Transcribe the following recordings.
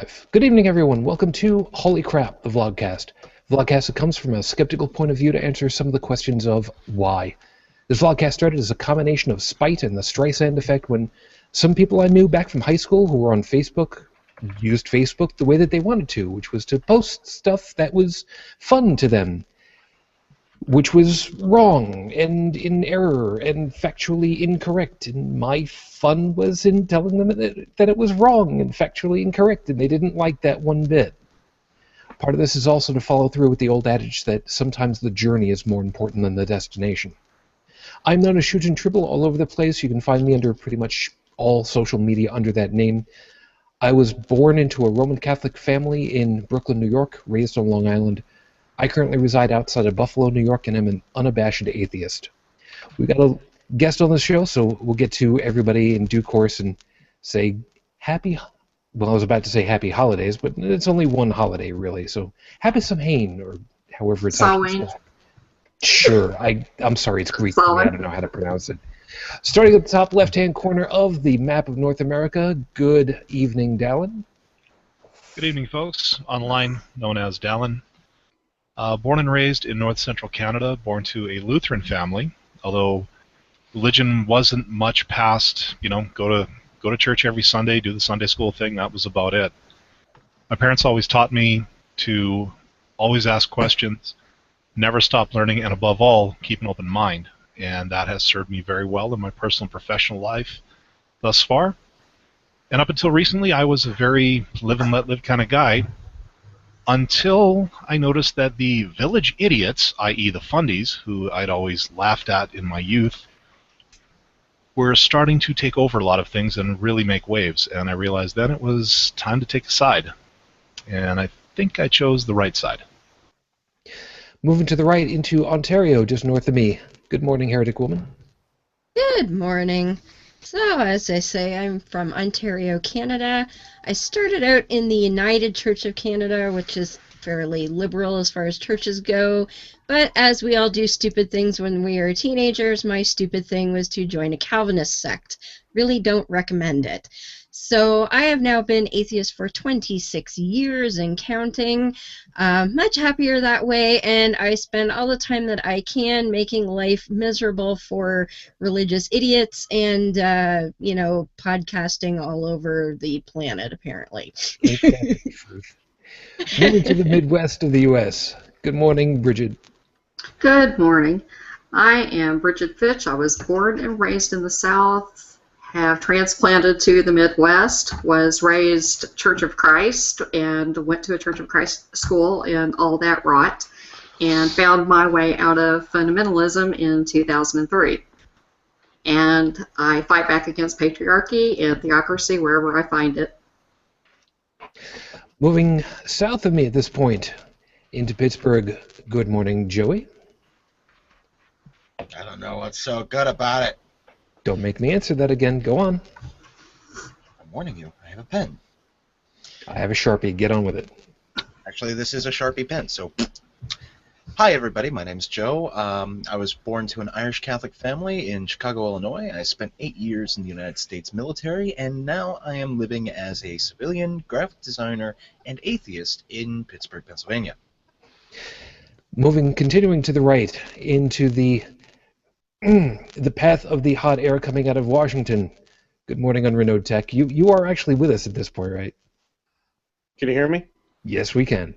live. Good evening, everyone. Welcome to Holy Crap, the Vlogcast. Vlogcast that comes from a skeptical point of view to answer some of the questions of why. This Vlogcast started as a combination of spite and the Streisand effect when some people I knew back from high school who were on Facebook used Facebook the way that they wanted to, which was to post stuff that was fun to them, which was wrong and in error and factually incorrect. And my fun was in telling them that it was wrong and factually incorrect, and they didn't like that one bit. Part of this is also to follow through with the old adage that sometimes the journey is more important than the destination. I'm known as Shujin Tribble all over the place. You can find me under pretty much all social media under that name. I was born into a Roman Catholic family in Brooklyn, New York, raised on Long Island. I currently reside outside of Buffalo, New York, and am an unabashed atheist. We got a guest on the show, so we'll get to everybody in due course and say happy... Well, I was about to say happy holidays, but it's only one holiday, really. So happy Samhain, or however it's actually spelled. Sure. I'm sorry, it's Greek. I don't know how to pronounce it. Starting at the top left-hand corner of the map of North America, good evening, Dallin. Good evening, folks. Online, known as Dallin. Born and raised in North Central Canada, born to a Lutheran family, although religion wasn't much past, go to church every Sunday, do the Sunday school thing. That was about it. My parents always taught me to always ask questions, never stop learning, and above all, keep an open mind. And that has served me very well in my personal and professional life thus far. And up until recently, I was a very live and let live kind of guy, until I noticed that the village idiots, i.e. the fundies, who I'd always laughed at in my youth, were starting to take over a lot of things and really make waves. And I realized then it was time to take a side. And I think I chose the right side. Moving to the right into Ontario, just north of me. Good morning, Heretic Woman. Good morning. So, as I say, I'm from Ontario, Canada. I started out in the United Church of Canada, which is fairly liberal as far as churches go. But as we all do stupid things when we are teenagers, my stupid thing was to join a Calvinist sect. Really don't recommend it. So I have now been atheist for 26 years and counting. Much happier that way, and I spend all the time that I can making life miserable for religious idiots and, podcasting all over the planet, apparently. Moving to the Midwest of the U.S. Good morning, Bridget. Good morning. I am Bridget Fitch. I was born and raised in the South. Have transplanted to the Midwest, was raised Church of Christ, and went to a Church of Christ school and all that rot, and found my way out of fundamentalism in 2003. And I fight back against patriarchy and theocracy wherever I find it. Moving south of me at this point, into Pittsburgh. Good morning, Joey. I don't know what's so good about it. Don't make me answer that again. Go on. I'm warning you. I have a pen. I have a Sharpie. Get on with it. Actually, this is a Sharpie pen, so... Hi, everybody. My name's Joe. I was born to an Irish Catholic family in Chicago, Illinois. I spent 8 years in the United States military, and now I am living as a civilian, graphic designer, and atheist in Pittsburgh, Pennsylvania. Continuing to the right, into the path of the hot air coming out of Washington. Good morning on Renault Tech. You are actually with us at this point, right? Can you hear me? Yes, we can.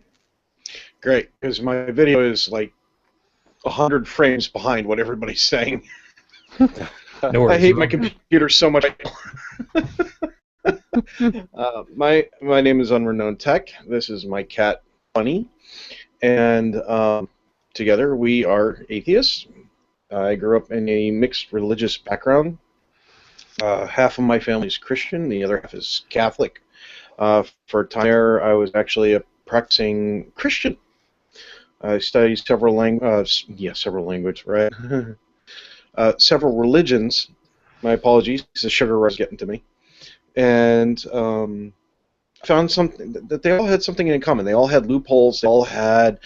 Great, because my video is like 100 frames behind what everybody's saying. No worries. I hate my computer so much. My name is Unknown Tech. This is my cat, Bunny. And together we are atheists. I grew up in a mixed religious background. Half of my family is Christian, the other half is Catholic. For a time there, I was actually a practicing Christian. I studied several languages, right? Several religions. My apologies, the sugar rush getting to me. And found something that they all had something in common. They all had loopholes. They all had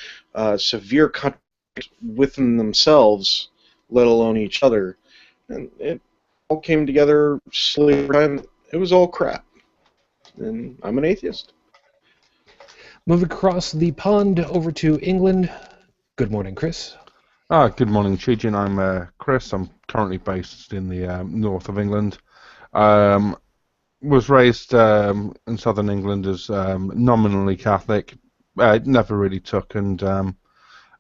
severe contradictions within themselves, let alone each other. And it all came together slowly over time. It was all crap. And I'm an atheist. Moving across the pond over to England. Good morning, Chris. Good morning, Chijin. I'm Chris. I'm currently based in the north of England. Was raised in southern England as nominally Catholic. Never really took, and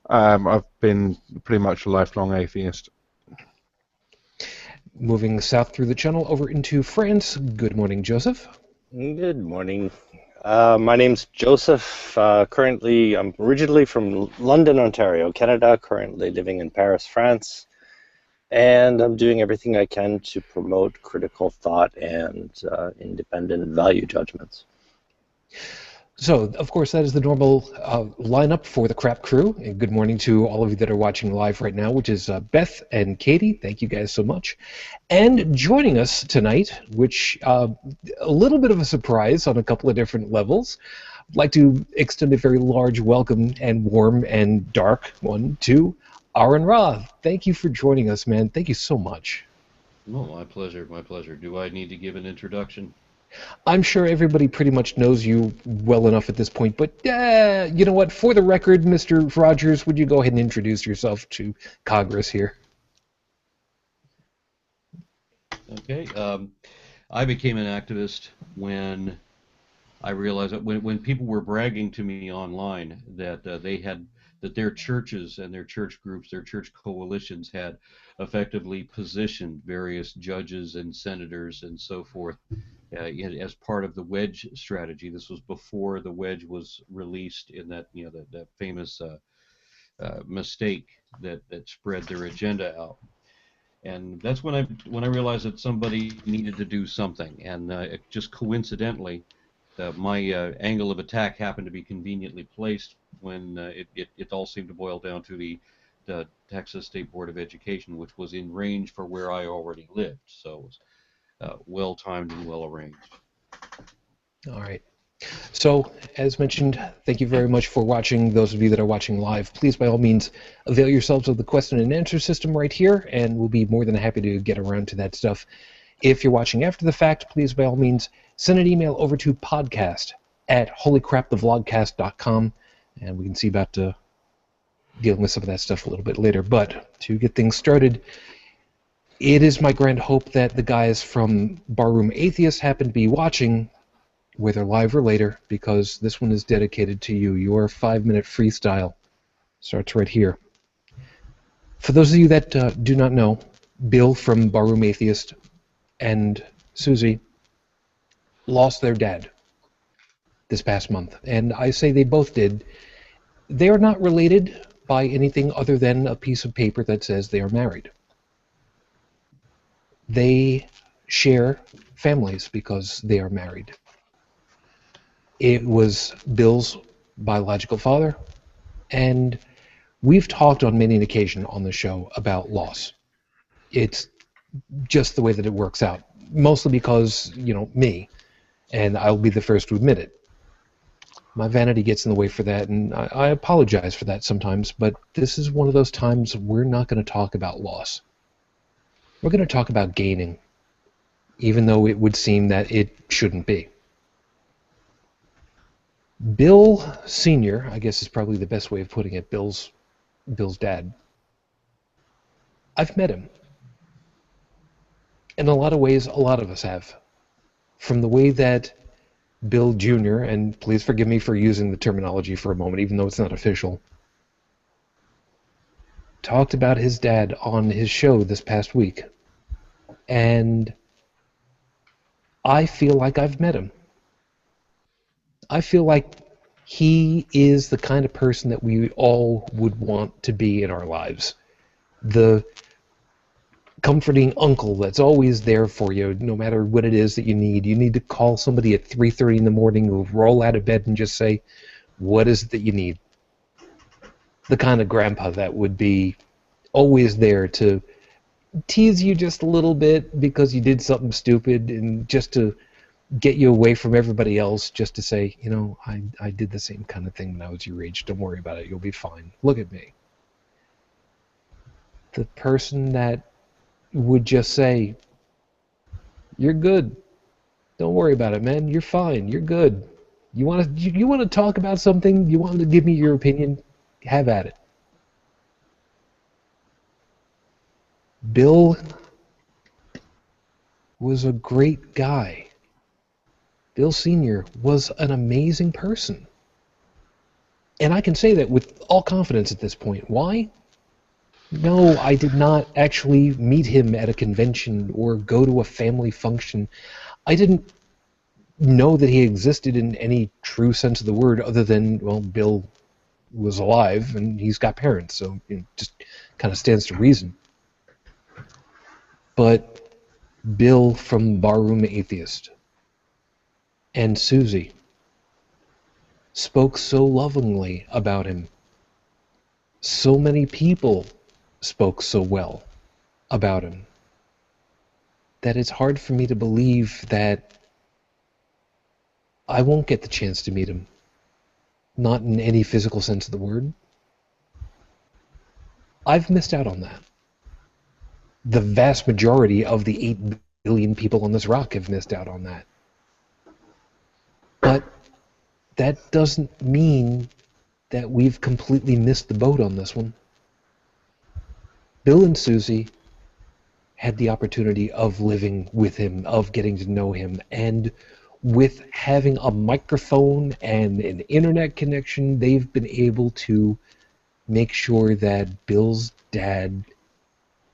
I've been pretty much a lifelong atheist. Moving south through the channel over into France. Good morning, Joseph. Good morning. My name's Joseph. Currently, I'm originally from London, Ontario, Canada, currently living in Paris, France. And I'm doing everything I can to promote critical thought and independent value judgments. So, of course, that is the normal lineup for the Crap Crew. And good morning to all of you that are watching live right now, which is Beth and Katie. Thank you guys so much. And joining us tonight, which a little bit of a surprise on a couple of different levels, I'd like to extend a very large welcome and warm and dark one to Aron Ra. Thank you for joining us, man. Thank you so much. Oh, my pleasure, my pleasure. Do I need to give an introduction? I'm sure everybody pretty much knows you well enough at this point, but you know what? For the record, Mr. Rogers, would you go ahead and introduce yourself to Congress here? Okay. I became an activist when I realized that when people were bragging to me online that that their churches and their church groups, their church coalitions had effectively positioned various judges and senators and so forth as part of the wedge strategy. This was before the wedge was released in that that famous mistake that spread their agenda out. And that's when I realized that somebody needed to do something, and it just coincidentally, my angle of attack happened to be conveniently placed when it all seemed to boil down to the Texas State Board of Education, which was in range for where I already lived. So it was well timed and well arranged. All right. So, as mentioned, thank you very much for watching. Those of you that are watching live, please by all means avail yourselves of the question and answer system right here, and we'll be more than happy to get around to that stuff. If you're watching after the fact, please by all means send an email over to podcast@holycrapthevlogcast.com, and we can see about dealing with some of that stuff a little bit later. But to get things started, it is my grand hope that the guys from Barroom Atheist happen to be watching, whether live or later, because this one is dedicated to you. Your 5-minute freestyle starts right here. For those of you that do not know, Bill from Barroom Atheist and Susie lost their dad this past month. And I say they both did. They are not related by anything other than a piece of paper that says they are married. They share families because they are married. It was Bill's biological father, and we've talked on many an occasion on the show about loss. It's just the way that it works out, mostly because, me, and I'll be the first to admit it. My vanity gets in the way for that, and I apologize for that sometimes, but this is one of those times we're not going to talk about loss. We're going to talk about gaining, even though it would seem that it shouldn't be. Bill Sr., I guess is probably the best way of putting it, Bill's dad. I've met him. In a lot of ways, a lot of us have. From the way that Bill Jr., and please forgive me for using the terminology for a moment, even though it's not official, talked about his dad on his show this past week. And I feel like I've met him. I feel like he is the kind of person that we all would want to be in our lives. The comforting uncle that's always there for you, no matter what it is that you need. You need to call somebody at 3:30 in the morning, who roll out of bed and just say, what is it that you need? The kind of grandpa that would be always there to tease you just a little bit because you did something stupid, and just to get you away from everybody else, just to say, I did the same kind of thing when I was your age. Don't worry about it. You'll be fine. Look at me. The person that would just say, you're good. Don't worry about it, man. You're fine. You're good. You want to talk about something? You want to give me your opinion? Have at it. Bill was a great guy. Bill Sr. was an amazing person. And I can say that with all confidence at this point. Why? No, I did not actually meet him at a convention or go to a family function. I didn't know that he existed in any true sense of the word other than, well, Bill was alive and he's got parents, so it just kind of stands to reason. But Bill from Barroom Atheist and Susie spoke so lovingly about him. So many people spoke so well about him that it's hard for me to believe that I won't get the chance to meet him. Not in any physical sense of the word. I've missed out on that. The vast majority of the 8 billion people on this rock have missed out on that. But that doesn't mean that we've completely missed the boat on this one. Bill and Susie had the opportunity of living with him, of getting to know him, and with having a microphone and an internet connection, they've been able to make sure that Bill's dad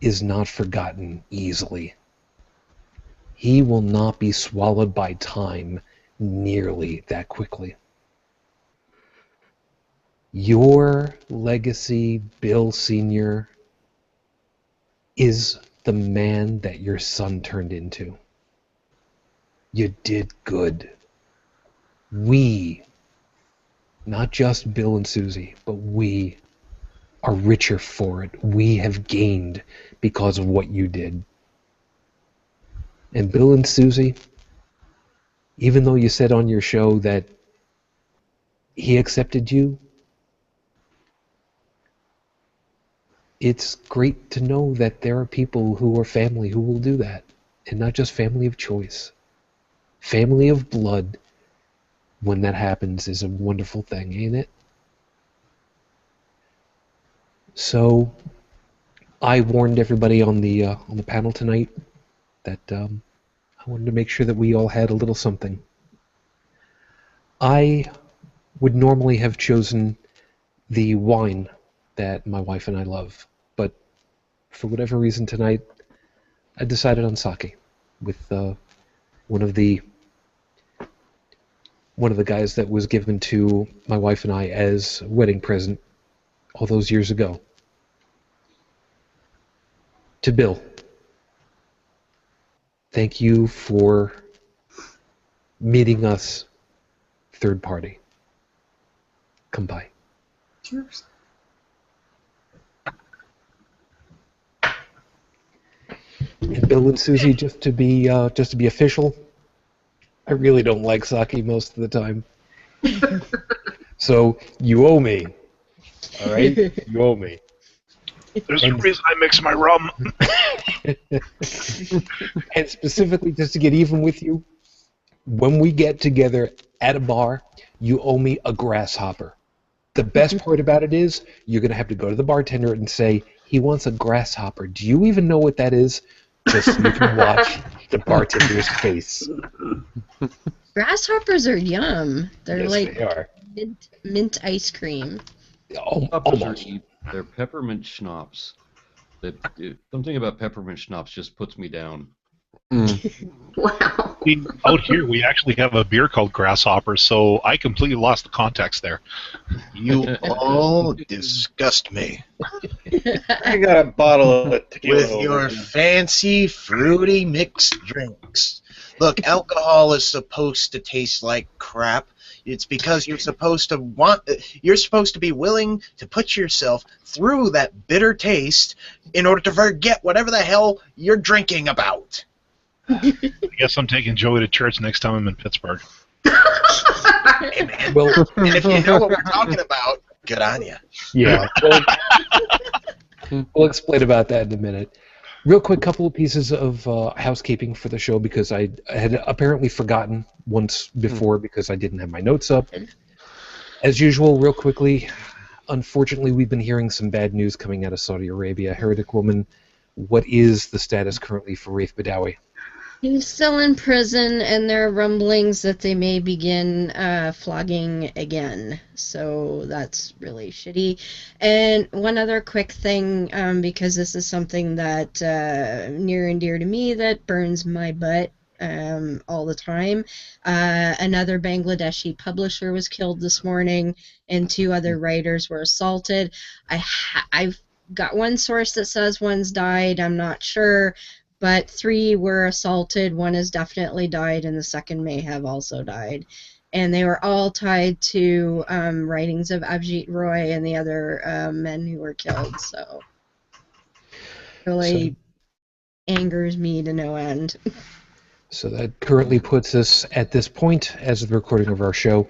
is not forgotten easily. He will not be swallowed by time nearly that quickly. Your legacy, Bill Sr., is the man that your son turned into. You did good. We, not just Bill and Susie, but we are richer for it. We have gained because of what you did. And Bill and Susie, even though you said on your show that he accepted you, it's great to know that there are people who are family who will do that, and not just family of choice. Family of blood, when that happens, is a wonderful thing, ain't it? So, I warned everybody on the panel tonight that I wanted to make sure that we all had a little something. I would normally have chosen the wine that my wife and I love, but for whatever reason tonight, I decided on sake with one of the guys that was given to my wife and I as a wedding present all those years ago. To Bill, thank you for meeting us third party. Come by. Cheers. And Bill and Susie, just to be official, I really don't like sake most of the time. So you owe me. All right? You owe me. There's a reason I mix my rum. And specifically, just to get even with you, when we get together at a bar, you owe me a grasshopper. The best part about it is you're going to have to go to the bartender and say, he wants a grasshopper. Do you even know what that is? Just so you can watch the bartender's face. Grasshoppers are yum. They're Yes, like they are. mint ice cream. Almost. They're peppermint schnapps. Something about peppermint schnapps just puts me down. Wow. Out here, we actually have a beer called Grasshopper, so I completely lost the context there. You all disgust me. I got a bottle of tequila With your fancy, fruity mixed drinks. Look, alcohol is supposed to taste like crap. It's because you're supposed to be willing to put yourself through that bitter taste in order to forget whatever the hell you're drinking about. I guess I'm taking Joey to church next time I'm in Pittsburgh. Hey, man. Well, And if you know what we're talking about, good on you. yeah. We'll explain about that in a minute. Real quick, couple of pieces of housekeeping for the show because I had apparently forgotten once before because I didn't have my notes up. As usual, real quickly, unfortunately, we've been hearing some bad news coming out of Saudi Arabia. Heretic woman, what is the status currently for Raif Badawi? He's still in prison, and there are rumblings that they may begin flogging again. So that's really shitty. And one other quick thing, because this is something that near and dear to me that burns my butt all the time. Another Bangladeshi publisher was killed this morning, and 2 other writers were assaulted. I've got one source that says one's died. I'm not sure. But 3 were assaulted, 1 has definitely died, and the second may have also died. And they were all tied to writings of Avjit Roy and the other men who were killed. So really angers me to no end. So that currently puts us at this point, as of the recording of our show,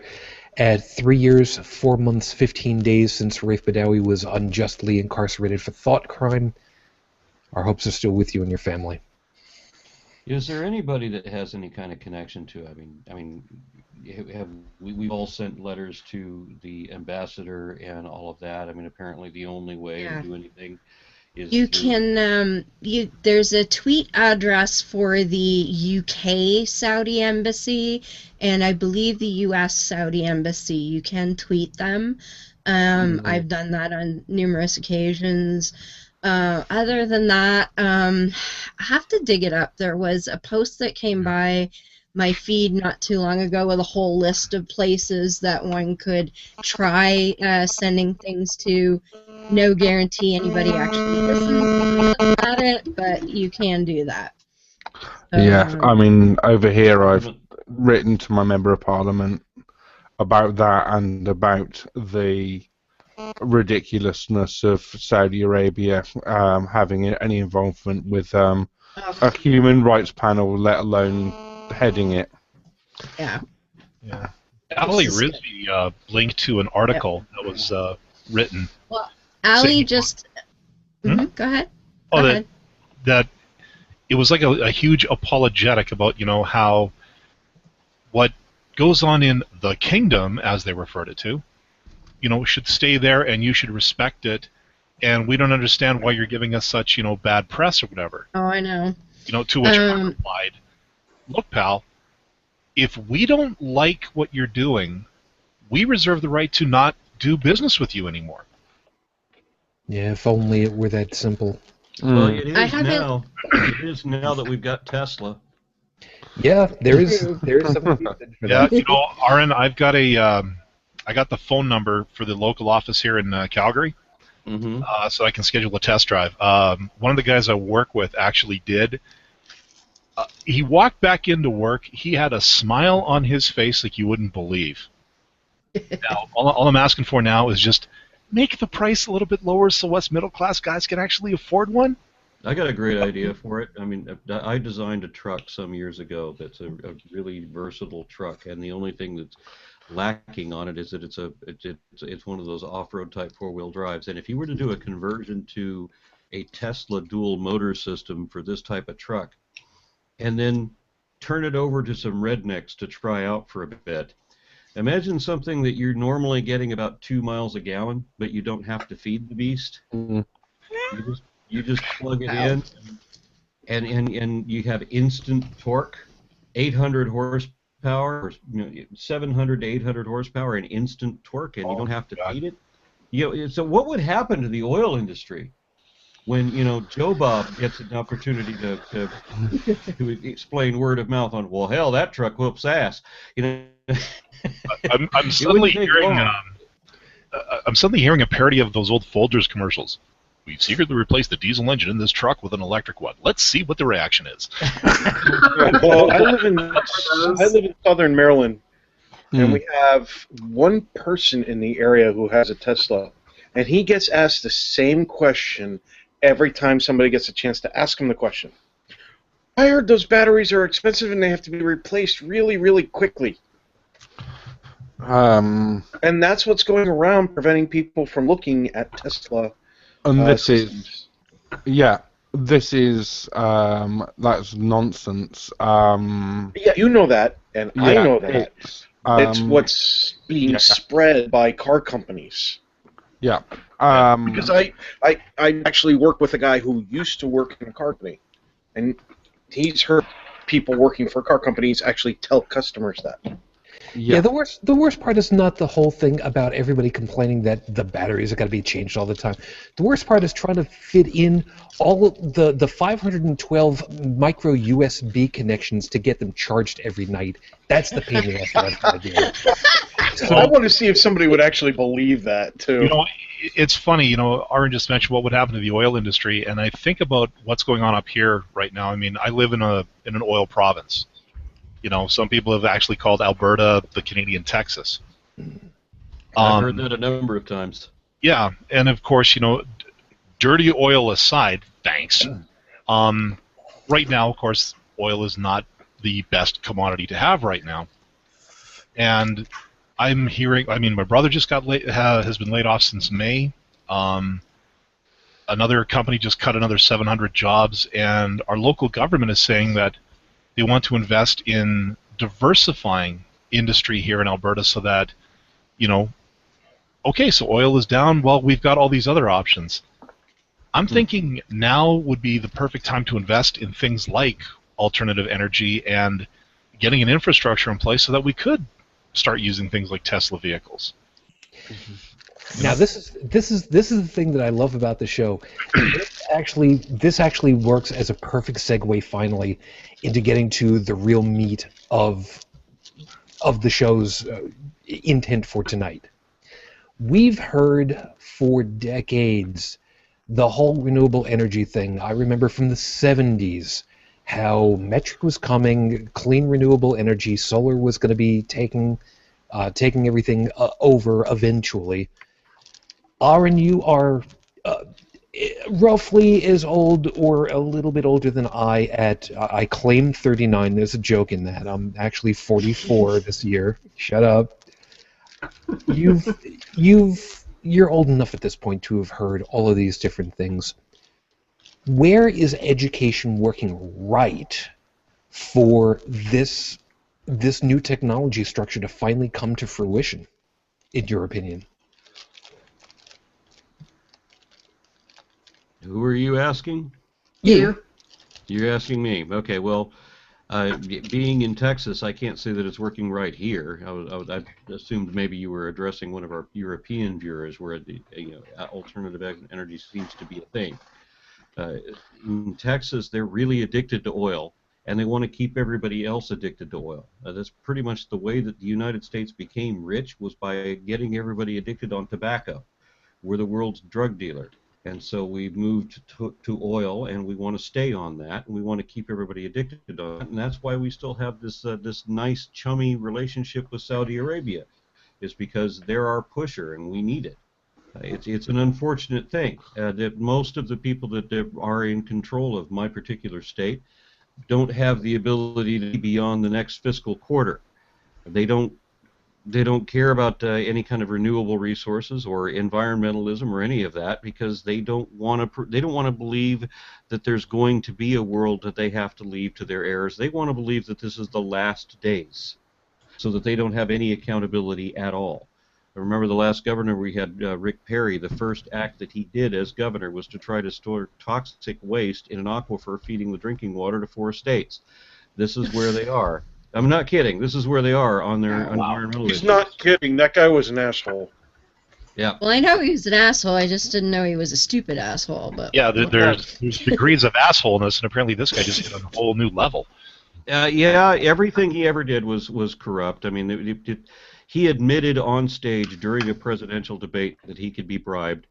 at 3 years, 4 months, 15 days since Raif Badawi was unjustly incarcerated for thought crime. Our hopes are still with you and your family. Is there anybody that has any kind of connection to? We've all sent letters to the ambassador and all of that. I mean, apparently the only way to do anything is you can. There's a tweet address for the UK Saudi embassy, and I believe the US Saudi embassy. You can tweet them. I've done that on numerous occasions. Other than that, I have to dig it up. There was a post that came by my feed not too long ago with a whole list of places that one could try sending things to. No guarantee anybody actually listens about it, but you can do that. Yeah, I mean, over here I've written to my Member of Parliament about that and about the ridiculousness of Saudi Arabia having any involvement with a human rights panel, let alone heading it. Yeah. Ali Rizvi linked to an article that was written. Well, Ali just... Go ahead. Go ahead. That it was like a huge apologetic about, how what goes on in the kingdom, as they referred it to, should stay there and you should respect it, and we don't understand why you're giving us such, bad press or whatever. Oh, I know. To which I replied, look, pal, if we don't like what you're doing, we reserve the right to not do business with you anymore. Yeah, if only it were that simple. Well, it is now. It is now that we've got Tesla. Yeah, there is something. Yeah, Aron, I got the phone number for the local office here in Calgary, so I can schedule a test drive. One of the guys I work with actually did. He walked back into work. He had a smile on his face like you wouldn't believe. Now, all I'm asking for now is just make the price a little bit lower so us middle-class guys can actually afford one. I got a great idea for it. I mean, I designed a truck some years ago that's a really versatile truck, and the only thing that's lacking on it is that it's one of those off-road type four-wheel drives. And if you were to do a conversion to a Tesla dual motor system for this type of truck, and then turn it over to some rednecks to try out for a bit, imagine something that you're normally getting about 2 miles a gallon, but you don't have to feed the beast. You just plug it in, and you have instant torque, 800 horsepower, 700 to 800 horsepower, and instant torque, and you don't have to feed it. So what would happen to the oil industry when Joe Bob gets an opportunity to explain word of mouth on? Well, hell, that truck whoops ass. I'm suddenly hearing. I'm suddenly hearing a parody of those old Folgers commercials. We've secretly replaced the diesel engine in this truck with an electric one. Let's see what the reaction is. Well, I live in southern Maryland, and we have one person in the area who has a Tesla, and he gets asked the same question every time somebody gets a chance to ask him the question. I heard those batteries are expensive and they have to be replaced really, really quickly. And that's what's going around preventing people from looking at Tesla. And this is, yeah, this is that's nonsense. Yeah, you know that, and I know that. It's what's being spread by car companies. Yeah. Because I actually work with a guy who used to work in a car company, and he's heard people working for car companies actually tell customers that. Yeah, the worst part is not the whole thing about everybody complaining that the batteries are going to be changed all the time. The worst part is trying to fit in all the 512 micro USB connections to get them charged every night. That's the pain in the ass that I'm trying to deal with. So I want to see if somebody would actually believe that too. You know, it's funny. You know, Aron just mentioned what would happen to the oil industry, and I think about what's going on up here right now. I mean, I live in an oil province. You know, some people have actually called Alberta the Canadian Texas. I've heard that a number of times. Yeah, and of course, you know, dirty oil aside, thanks. Right now, of course, oil is not the best commodity to have right now. And I'm hearing, I mean, my brother just has been laid off since May. Another company just cut another 700 jobs, and our local government is saying that they want to invest in diversifying industry here in Alberta so that, you know, okay, so oil is down, well, we've got all these other options. I'm thinking now would be the perfect time to invest in things like alternative energy and getting an infrastructure in place so that we could start using things like Tesla vehicles. Now this is the thing that I love about the show. This actually works as a perfect segue finally into getting to the real meat of the show's intent for tonight. We've heard for decades the whole renewable energy thing. I remember from the 70s how metric was coming, clean renewable energy, solar was going to be taking everything over eventually. Aron, you are roughly as old or a little bit older than I claim 39. There's a joke in that. I'm actually 44 this year. Shut up. You're old enough at this point to have heard all of these different things. Where is education working right for this new technology structure to finally come to fruition, in your opinion? Who are you asking? You. You're asking me. Okay, well, being in Texas, I can't say that it's working right here. I assumed maybe you were addressing one of our European viewers where the alternative energy seems to be a thing. In Texas, they're really addicted to oil, and they want to keep everybody else addicted to oil. That's pretty much the way that the United States became rich, was by getting everybody addicted on tobacco. We're the world's drug dealer. And so we've moved to oil, and we want to stay on that, and we want to keep everybody addicted to it. And that's why we still have this nice, chummy relationship with Saudi Arabia, is because they're our pusher, and we need it. It's an unfortunate thing that most of the people that are in control of my particular state don't have the ability to be beyond the next fiscal quarter. They don't care about any kind of renewable resources or environmentalism or any of that, because they don't want to believe that there's going to be a world that they have to leave to their heirs. They want to believe that this is the last days, so that they don't have any accountability at all. I remember the last governor we had, Rick Perry. The first act that he did as governor was to try to store toxic waste in an aquifer feeding the drinking water to 4 states. This is where they are. I'm not kidding. This is where they are on their environmental issues. He's not kidding. That guy was an asshole. Yeah. Well, I know he was an asshole. I just didn't know he was a stupid asshole. But yeah, there's degrees of assholeness, and apparently this guy just hit a whole new level. Yeah, everything he ever did was corrupt. I mean, he admitted on stage during a presidential debate that he could be bribed,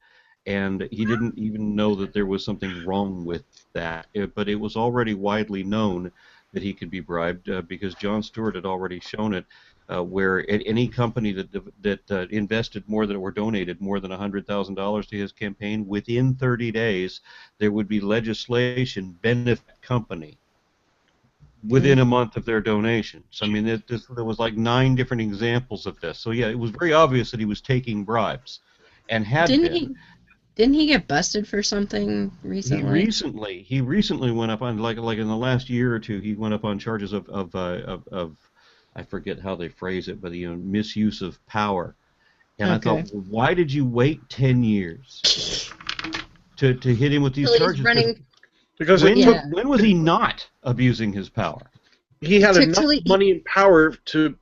and he didn't even know that there was something wrong with that. But it was already widely known that he could be bribed because Jon Stewart had already shown it, where any company that invested more than or donated more than $100,000 to his campaign, within 30 days there would be legislation benefit company within a month of their donation. So I mean, there was like 9 different examples of this. So yeah, it was very obvious that he was taking bribes, and had been. Didn't he get busted for something recently? He recently went up on like in the last year or two. He went up on charges of I forget how they phrase it, but misuse of power. And I thought, Okay. well, why did you wait 10 years to hit him with these Till he's charges? running. Because When, it took, when was he not abusing his power? he had Took enough till he- money and power to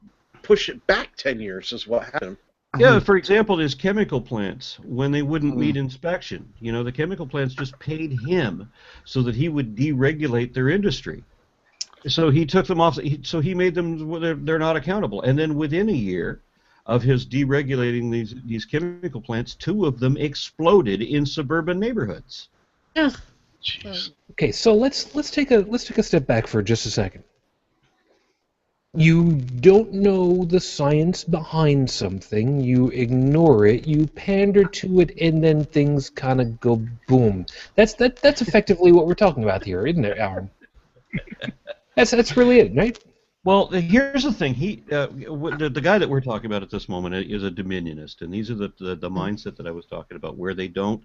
push it back 10 years is what happened. Yeah, for example, his chemical plants, when they wouldn't Mhm. meet inspection, the chemical plants just paid him so that he would deregulate their industry. So he took them off, so he made them, they're not accountable. And then within a year of his deregulating these chemical plants, 2 of them exploded in suburban neighborhoods. Ugh. Jeez. Okay, so let's take a step back for just a second. You don't know the science behind something, you ignore it, you pander to it, and then things kind of go boom. That's effectively what we're talking about here, isn't it, Aron? That's really it, right? Well, here's the thing. The guy that we're talking about at this moment is a dominionist, and these are the mindset that I was talking about, where they don't.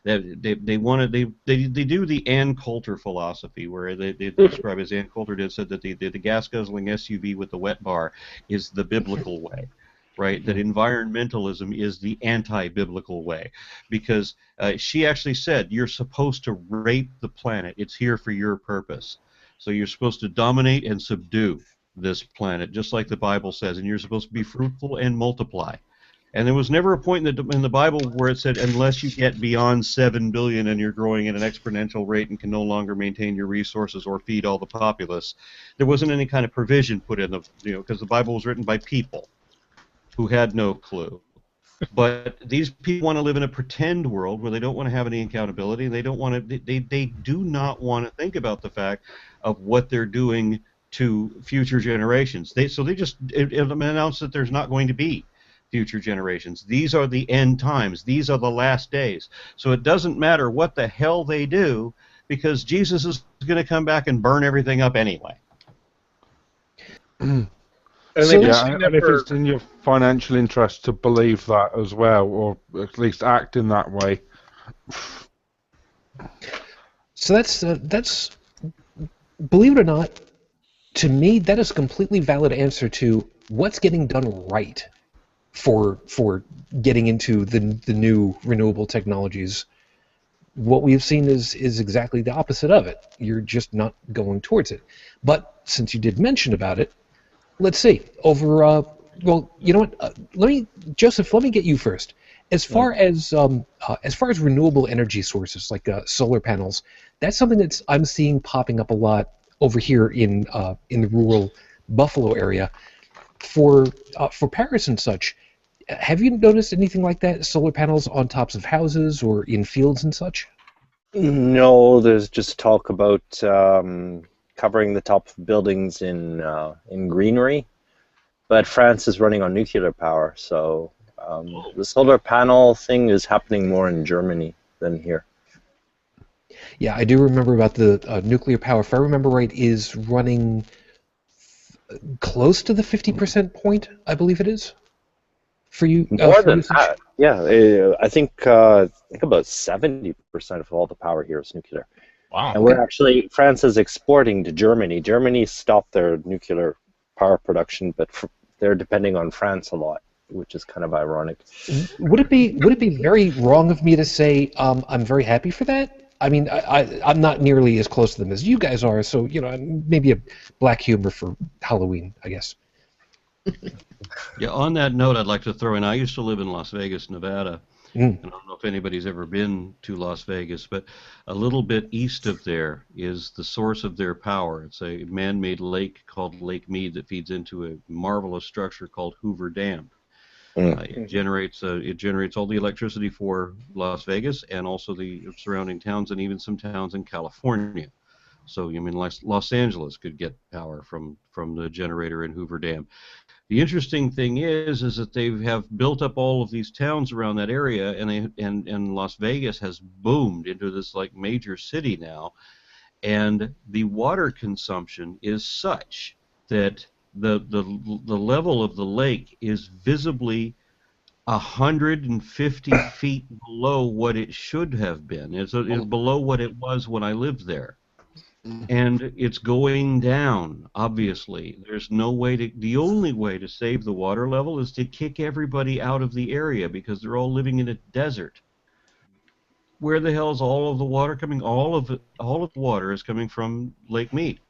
They do the Ann Coulter philosophy, where they describe, as Ann Coulter did, said that the gas guzzling SUV with the wet bar is the biblical way, right? That environmentalism is the anti-biblical way, because she actually said you're supposed to rape the planet. It's here for your purpose. So you're supposed to dominate and subdue this planet, just like the Bible says, and you're supposed to be fruitful and multiply. And there was never a point in the Bible where it said, unless you get beyond 7 billion and you're growing at an exponential rate and can no longer maintain your resources or feed all the populace, there wasn't any kind of provision put in because the Bible was written by people who had no clue. But these people want to live in a pretend world where they don't want to have any accountability, and they do not want to think about the fact of what they're doing to future generations. They just announce that there's not going to be future generations. These are the end times. These are the last days. So it doesn't matter what the hell they do, because Jesus is going to come back and burn everything up anyway. And and if it's in your financial interest to believe that as well, or at least act in that way. So that's believe it or not, to me that is a completely valid answer to what's getting done right for getting into the new renewable technologies. What we've seen is exactly the opposite of it. You're just not going towards it. But since you did mention about it, let's see. Well, you know what? Joseph, let me get you first. As far as renewable energy sources like solar panels, that's something that I'm seeing popping up a lot over here in the rural Buffalo area. For Paris and such, have you noticed anything like that? Solar panels on tops of houses or in fields and such? No, there's just talk about covering the top of buildings in greenery, but France is running on nuclear power, so the solar panel thing is happening more in Germany than here. Yeah, I do remember about the nuclear power. If I remember right, is running close to the 50% point, I believe it is. For you, More than that, yeah. I think about 70% of all the power here is nuclear. Wow. And we're actually, France is exporting to Germany. Germany stopped their nuclear power production, but they're depending on France a lot, which is kind of ironic. Would it be very wrong of me to say I'm very happy for that? I mean, I'm not nearly as close to them as you guys are, so maybe a black humor for Halloween, I guess. Yeah, on that note, I'd like to throw in, I used to live in Las Vegas, Nevada. And I don't know if anybody's ever been to Las Vegas, but a little bit east of there is the source of their power. It's a man-made lake called Lake Mead that feeds into a marvelous structure called Hoover Dam. It generates all the electricity for Las Vegas and also the surrounding towns and even some towns in California. So Los Angeles could get power from the generator in Hoover Dam. The interesting thing is that they have built up all of these towns around that area, and Las Vegas has boomed into this like major city now, and the water consumption is such that the level of the lake is visibly 150 feet below what it should have been. It's below what it was when I lived there. And it's going down, obviously. There's no way to... The only way to save the water level is to kick everybody out of the area because they're all living in a desert. Where the hell is all of the water coming? All of the water is coming from Lake Mead,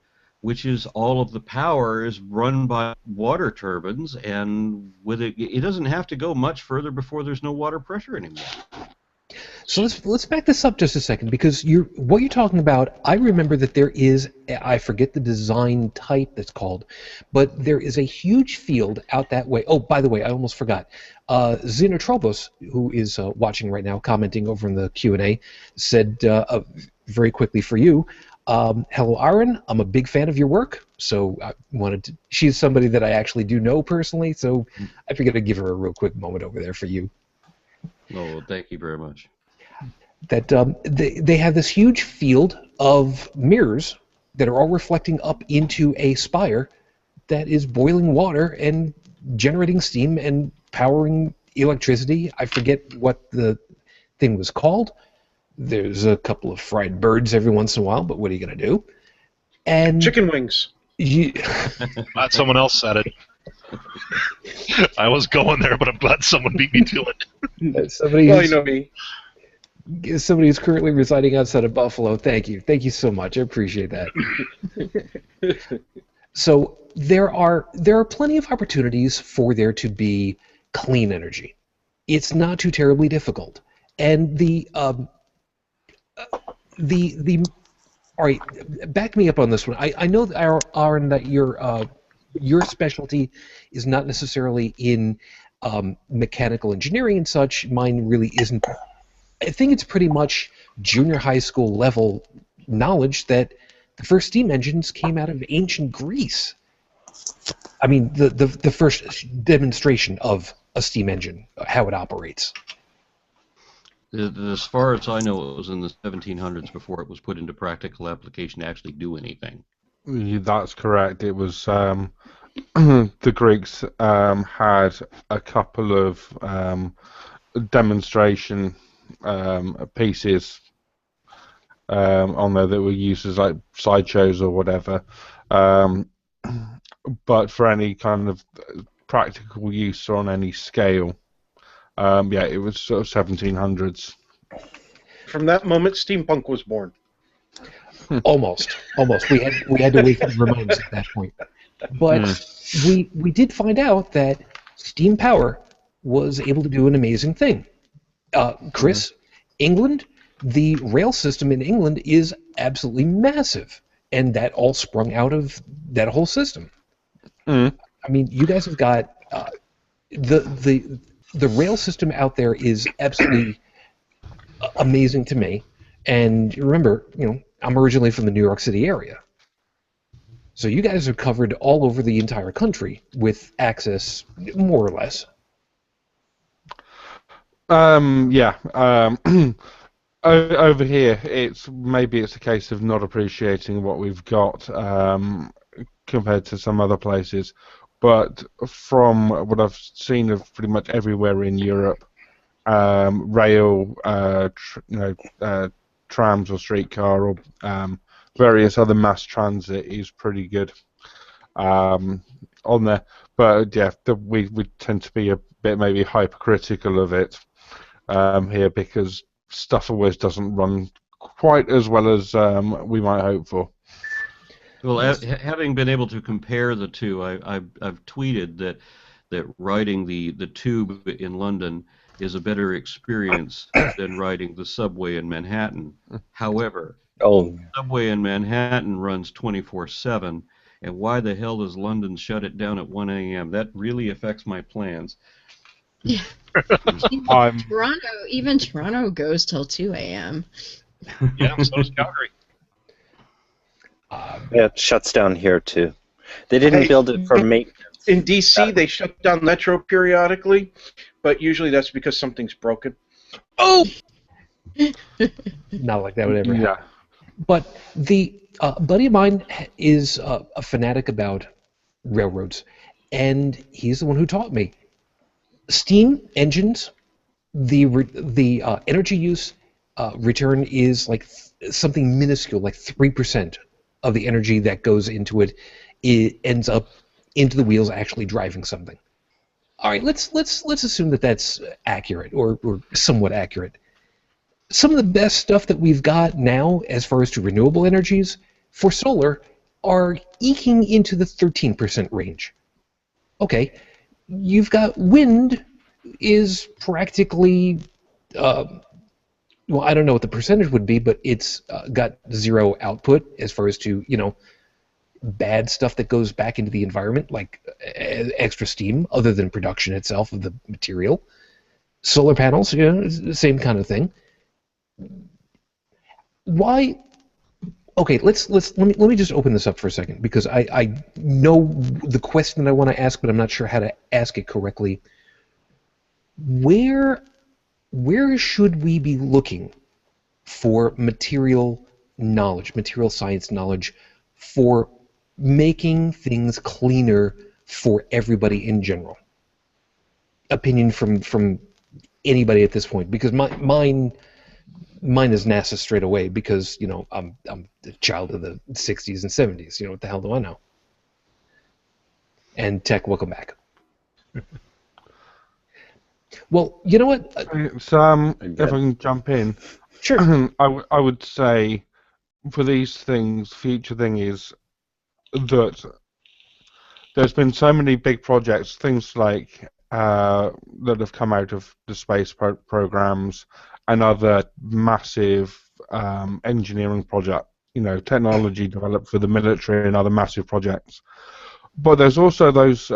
which is all of the power is run by water turbines, and with it doesn't have to go much further before there's no water pressure anymore. So let's back this up just a second, because what you're talking about, I remember that there is, I forget the design type that's called, but there is a huge field out that way. Oh, by the way, I almost forgot. Xenotrobos, who is watching right now, commenting over in the Q&A, said very quickly for you, hello, Aron. I'm a big fan of your work, so I wanted to... She's somebody that I actually do know personally, so I figured I'd give her a real quick moment over there for you. Oh, thank you very much. That they have this huge field of mirrors that are all reflecting up into a spire that is boiling water and generating steam and powering electricity. I forget what the thing was called. There's a couple of fried birds every once in a while, but what are you going to do? And chicken wings. Glad someone else said it. I was going there, but I'm glad someone beat me to it. Somebody well, you know me. Somebody who's currently residing outside of Buffalo. Thank you so much. I appreciate that. So there are plenty of opportunities for there to be clean energy. It's not too terribly difficult, and the all right. Back me up on this one. I know, Aron, that your specialty is not necessarily in mechanical engineering and such. Mine really isn't. I think it's pretty much junior high school level knowledge that the first steam engines came out of ancient Greece. I mean, the first demonstration of a steam engine, how it operates. As far as I know, it was in the 1700s before it was put into practical application to actually do anything. That's correct. It was the Greeks had a couple of demonstration pieces on there that were used as like sideshows or whatever, but for any kind of practical use or on any scale, yeah, it was sort of 1700s. From that moment, steampunk was born. Almost. We had to wait for the reminders at that point. But we did find out that steam power was able to do an amazing thing. Chris, England, the rail system in England is absolutely massive, and that all sprung out of that whole system. I mean, you guys have got the rail system out there is absolutely amazing to me. And remember, I'm originally from the New York City area, so you guys are covered all over the entire country with access, more or less. Yeah. Over here, maybe it's a case of not appreciating what we've got compared to some other places. But from what I've seen of pretty much everywhere in Europe, rail, trams or streetcar or various other mass transit is pretty good on there. But yeah, we tend to be a bit maybe hypercritical of it here because stuff always doesn't run quite as well as we might hope for. Well, having been able to compare the two, I've tweeted that riding the tube in London is a better experience than riding the subway in Manhattan. However, the subway in Manhattan runs 24/7, and why the hell does London shut it down at 1 a.m.? That really affects my plans. Yeah. Even Toronto goes till 2 a.m. Yeah, so does Calgary. Yeah, it shuts down here too. They didn't build it for maintenance. In DC, they shut down Metro periodically, but usually that's because something's broken. Oh! Not like that would ever happen. But the buddy of mine is a fanatic about railroads, and he's the one who taught me. Steam engines, the energy use return is like something minuscule, like 3% of the energy that goes into it. It ends up into the wheels actually driving something. All right, let's assume that that's accurate or somewhat accurate. Some of the best stuff that we've got now, as far as to renewable energies for solar, are eking into the 13% range. Okay, you've got wind is practically, well, I don't know what the percentage would be, but it's got zero output as far as to, bad stuff that goes back into the environment, like extra steam, other than production itself of the material. Solar panels, the same kind of thing. Why? Okay, let me just open this up for a second, because I know the question that I want to ask, but I'm not sure how to ask it correctly. Where should we be looking for material knowledge, material science knowledge, for making things cleaner for everybody in general? Opinion from anybody at this point, because mine is NASA straight away, because I'm a child of the 60s and 70s. What the hell do I know? And Tech, welcome back. Well, you know what? If I can jump in, sure. I would say for these things, future thing is that there's been so many big projects, things like that have come out of the space programs and other massive engineering project, technology developed for the military and other massive projects. But there's also those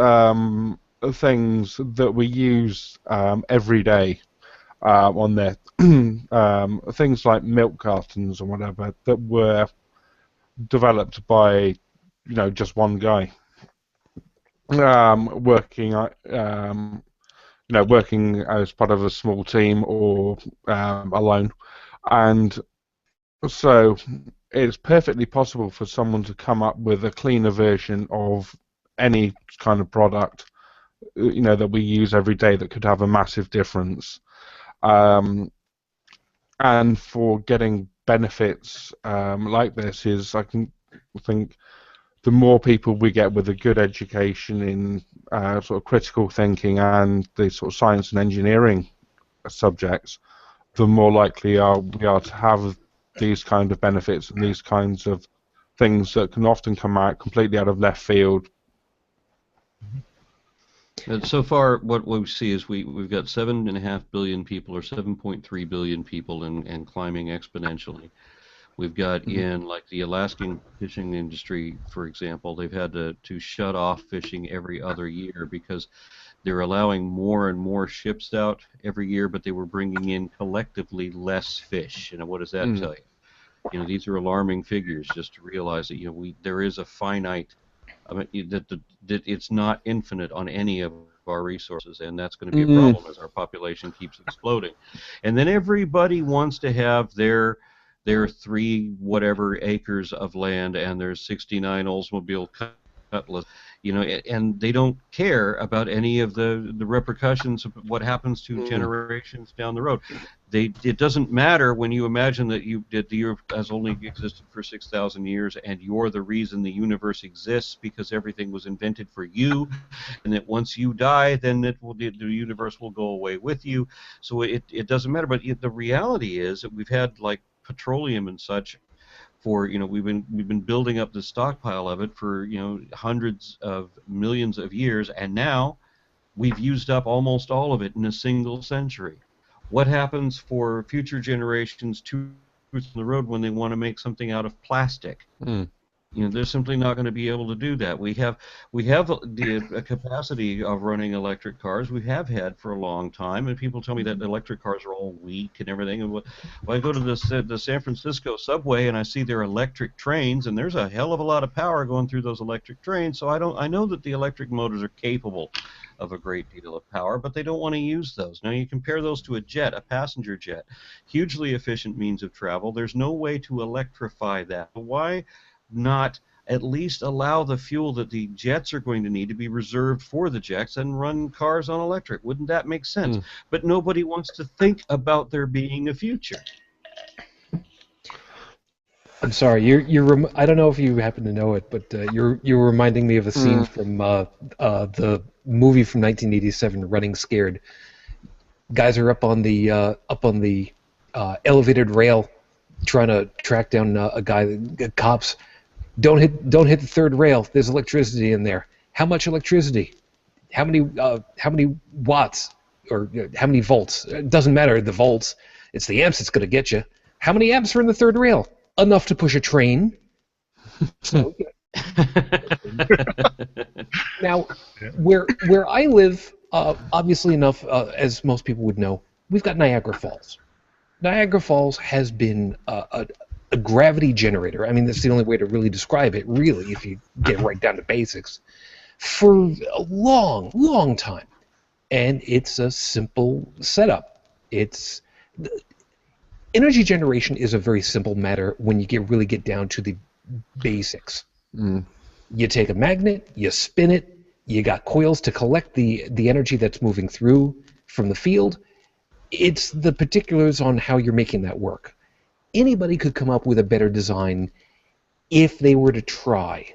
things that we use every day on there, things like milk cartons or whatever that were developed by just one guy working working as part of a small team or alone, and so it's perfectly possible for someone to come up with a cleaner version of any kind of product that we use every day that could have a massive difference, and for getting benefits like this is, I think the more people we get with a good education in sort of critical thinking and the sort of science and engineering subjects, the more likely we are to have these kind of benefits and these kinds of things that can often come out completely out of left field. And so far, what we see is we've got 7.5 billion people, or 7.3 billion people, and climbing exponentially. We've got in, like, the Alaskan fishing industry, for example, they've had to shut off fishing every other year because they're allowing more and more ships out every year, but they were bringing in collectively less fish. What does that tell you? These are alarming figures, just to realize that there is a finite. That it's not infinite on any of our resources, and that's going to be a problem as our population keeps exploding. And then everybody wants to have their 3 whatever acres of land and their 69 Oldsmobile Cutlass, and they don't care about any of the repercussions of what happens to generations down the road. It doesn't matter when you imagine that the Earth has only existed for 6,000 years, and you're the reason the universe exists because everything was invented for you, and that once you die, then the universe will go away with you. So it doesn't matter. But the reality is that we've had, like, petroleum and such for, we've been building up the stockpile of it for hundreds of millions of years, and now we've used up almost all of it in a single century. What happens for future generations 2 years on the road when they want to make something out of plastic? They're simply not going to be able to do that. We have the capacity of running electric cars. We have had for a long time, and people tell me that electric cars are all weak and everything. And I go to the San Francisco subway and I see their electric trains, and there's a hell of a lot of power going through those electric trains. So I know that the electric motors are capable of a great deal of power, but they don't want to use those. Now you compare those to a jet, a passenger jet, hugely efficient means of travel. There's no way to electrify that. Why not at least allow the fuel that the jets are going to need to be reserved for the jets and run cars on electric. Wouldn't that make sense? But nobody wants to think about there being a future. I'm sorry. I don't know if you happen to know it, but you're reminding me of a scene from the movie from 1987, Running Scared. Guys are up on the elevated rail, trying to track down a guy. Cops, don't hit the third rail. There's electricity in there. How much electricity? How many watts or how many volts? It doesn't matter the volts. It's the amps that's going to get you. How many amps are in the third rail? Enough to push a train. So, now, where I live, obviously enough, as most people would know, we've got Niagara Falls. Niagara Falls has been a gravity generator. I mean, that's the only way to really describe it, really, if you get right down to basics, for a long, long time. And it's a simple setup. Energy generation is a very simple matter when you really get down to the basics. You take a magnet, you spin it, you got coils to collect the energy that's moving through from the field. It's the particulars on how you're making that work. Anybody could come up with a better design if they were to try.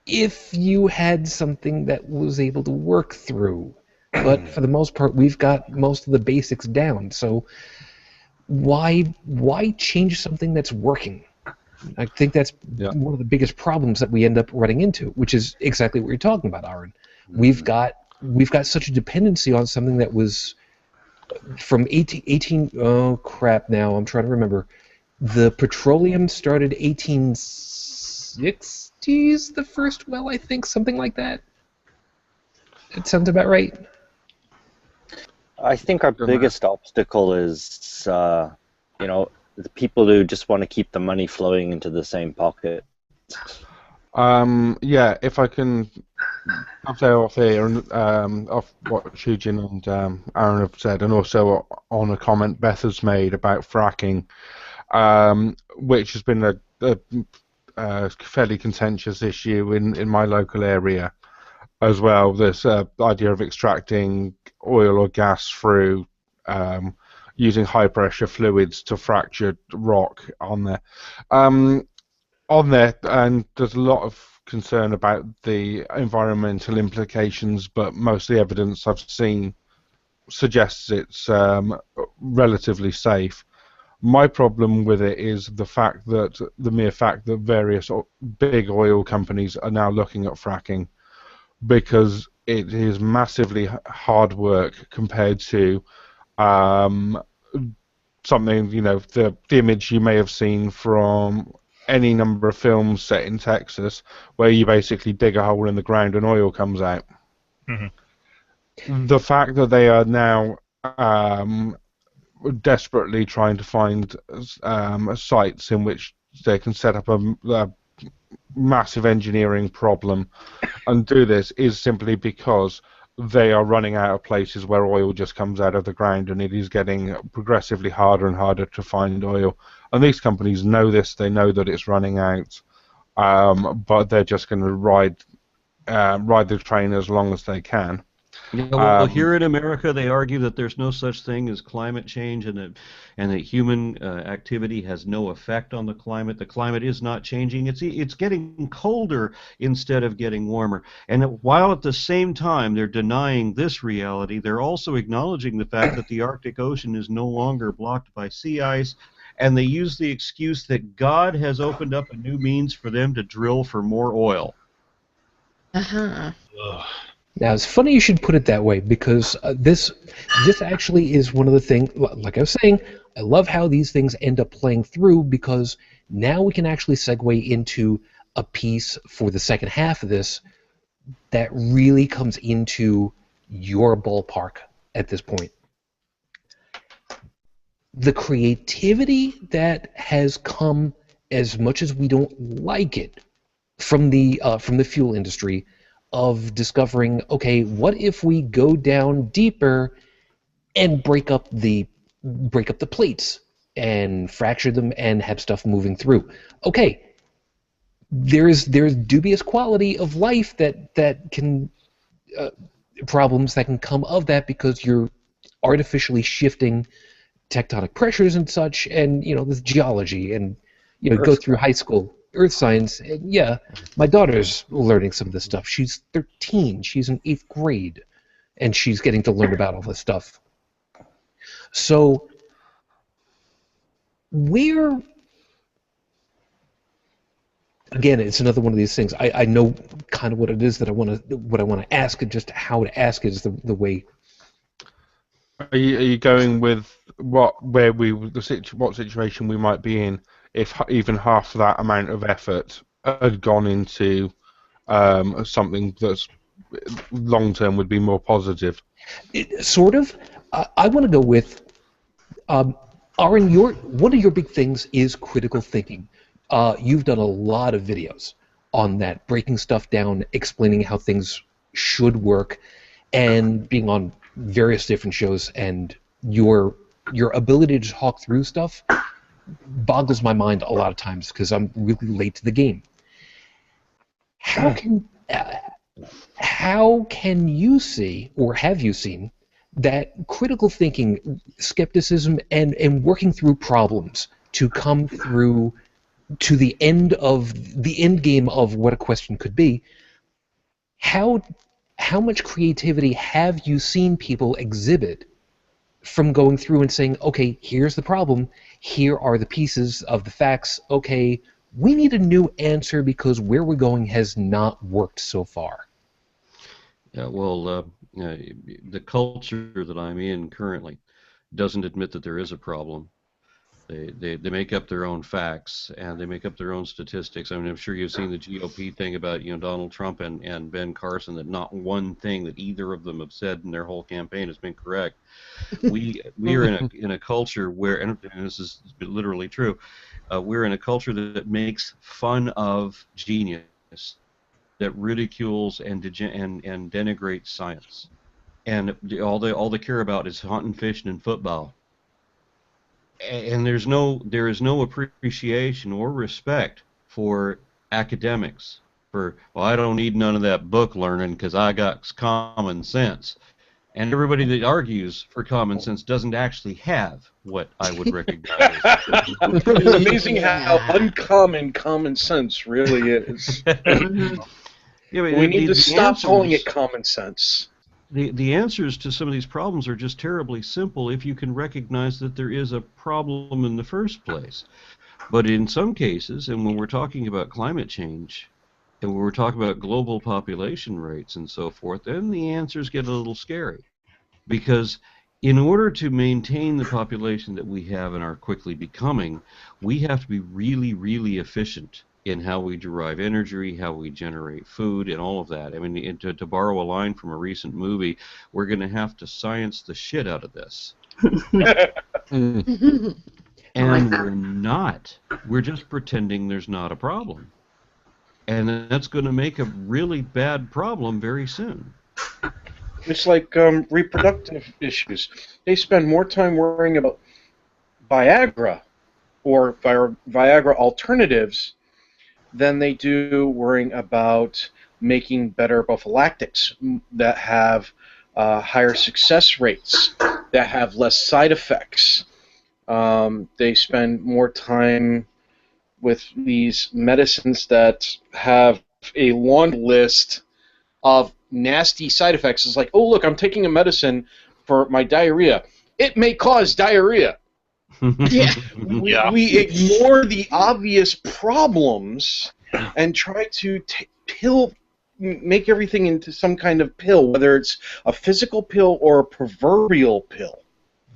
If you had something that was able to work through. But for the most part, we've got most of the basics down. So why change something that's working? I think that's one of the biggest problems that we end up running into, which is exactly what you're talking about, Aron. We've got such a dependency on something that was from 18 oh crap, now I'm trying to remember. The petroleum started 1860s, the first well, I think, something like that. It sounds about right. I think our biggest obstacle is, the people who just want to keep the money flowing into the same pocket. If I can say off here, off what Shujin and Aron have said, and also on a comment Beth has made about fracking, which has been a fairly contentious issue in my local area as well. This idea of extracting oil or gas through using high pressure fluids to fracture rock on there. And there's a lot of concern about the environmental implications, but most of the evidence I've seen suggests it's relatively safe. My problem with it is the mere fact that various big oil companies are now looking at fracking, because it is massively hard work compared to something, the image you may have seen from any number of films set in Texas, where you basically dig a hole in the ground and oil comes out. The fact that they are now desperately trying to find sites in which they can set up a massive engineering problem and do this is simply because they are running out of places where oil just comes out of the ground, and it is getting progressively harder and harder to find oil. And these companies know this; they know that it's running out, but they're just going to ride the train as long as they can. Yeah, well, here in America, they argue that there's no such thing as climate change, and that human activity has no effect on the climate. The climate is not changing; it's getting colder instead of getting warmer. And while at the same time they're denying this reality, they're also acknowledging the fact that the Arctic Ocean is no longer blocked by sea ice, and they use the excuse that God has opened up a new means for them to drill for more oil. Now, it's funny you should put it that way, because this actually is one of the things, like I was saying, I love how these things end up playing through, because now we can actually segue into a piece for the second half of this that really comes into your ballpark at this point. The creativity that has come, as much as we don't like it, from the fuel industry, of discovering, okay, what if we go down deeper and break up the plates and fracture them and have stuff moving through? Okay, there's dubious quality of life that can problems that can come of that because you're artificially shifting tectonic pressures and such, and this geology, and go through high school earth science. And yeah, my daughter's learning some of this stuff. She's 13. She's in 8th grade, and she's getting to learn about all this stuff. So where, again, it's another one of these things. I know kind of what it is that I want to ask, and just how to ask is the way. Are you going with what situation we might be in if even half that amount of effort had gone into something that's long term would be more positive? Sort of. I want to go with Aron. One of your big things is critical thinking. You've done a lot of videos on that, breaking stuff down, explaining how things should work, and being on various different shows, and your ability to talk through stuff boggles my mind a lot of times because I'm really late to the game. How can you see, or have you seen, that critical thinking, skepticism, and working through problems to come through to the end game of what a question could be? How much creativity have you seen people exhibit from going through and saying, okay, here's the problem, here are the pieces of the facts, okay, we need a new answer because where we're going has not worked so far? Yeah, well, the culture that I'm in currently doesn't admit that there is a problem. They make up their own facts, and they make up their own statistics. I mean, I'm sure you've seen the GOP thing about Donald Trump and Ben Carson, that not one thing that either of them have said in their whole campaign has been correct. We are in a culture where, and this is literally true, we're in a culture that makes fun of genius, that ridicules and denigrates science, and all they care about is hunting, fishing, and football. And there is no appreciation or respect for academics. For, well, I don't need none of that book learning because I got common sense. And everybody that argues for common sense doesn't actually have what I would recognize. It's amazing how uncommon common sense really is. Yeah, we need to stop calling it common sense. The answers to some of these problems are just terribly simple if you can recognize that there is a problem in the first place. But in some cases, and when we're talking about climate change, and when we're talking about global population rates and so forth, then the answers get a little scary. Because in order to maintain the population that we have and are quickly becoming, we have to be really, really efficient in how we derive energy, how we generate food, and all of that. I mean, to borrow a line from a recent movie, we're going to have to science the shit out of this. And we're not. We're just pretending there's not a problem. And that's going to make a really bad problem very soon. It's like reproductive issues. They spend more time worrying about Viagra or Viagra alternatives than they do worrying about making better prophylactics that have higher success rates, that have less side effects. They spend more time with these medicines that have a long list of nasty side effects. It's like, oh, look, I'm taking a medicine for my diarrhea. It may cause diarrhea. We ignore the obvious problems and try to make everything into some kind of pill, whether it's a physical pill or a proverbial pill.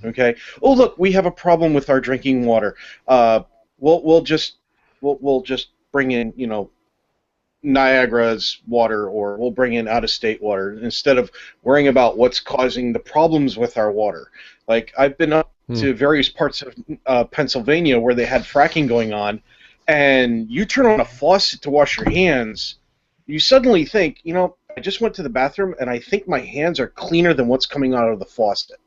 Okay. Oh, look, we have a problem with our drinking water. We'll just bring in, Niagara's water, or we'll bring in out-of-state water instead of worrying about what's causing the problems with our water. Like, I've been up to various parts of Pennsylvania where they had fracking going on, and you turn on a faucet to wash your hands, you suddenly think, I just went to the bathroom and I think my hands are cleaner than what's coming out of the faucet.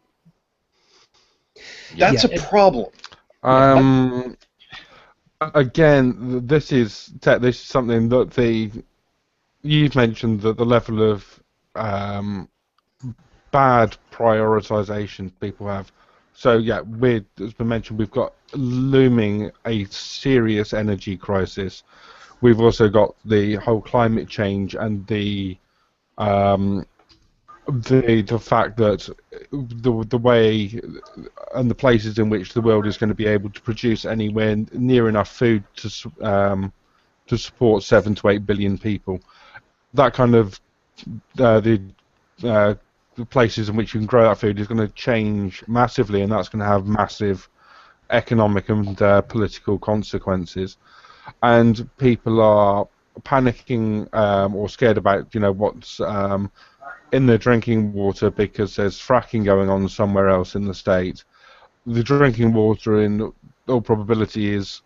That's a problem. Again, this is something that you've mentioned that the level of bad prioritization people have. So yeah, as we mentioned, we've got looming a serious energy crisis. We've also got the whole climate change and the fact that the way and the places in which the world is going to be able to produce anywhere near enough food to support 7 to 8 billion people. That kind of the places in which you can grow that food is going to change massively, and that's going to have massive economic and political consequences. And people are panicking or scared about, what's in the drinking water because there's fracking going on somewhere else in the state. The drinking water, in all probability, is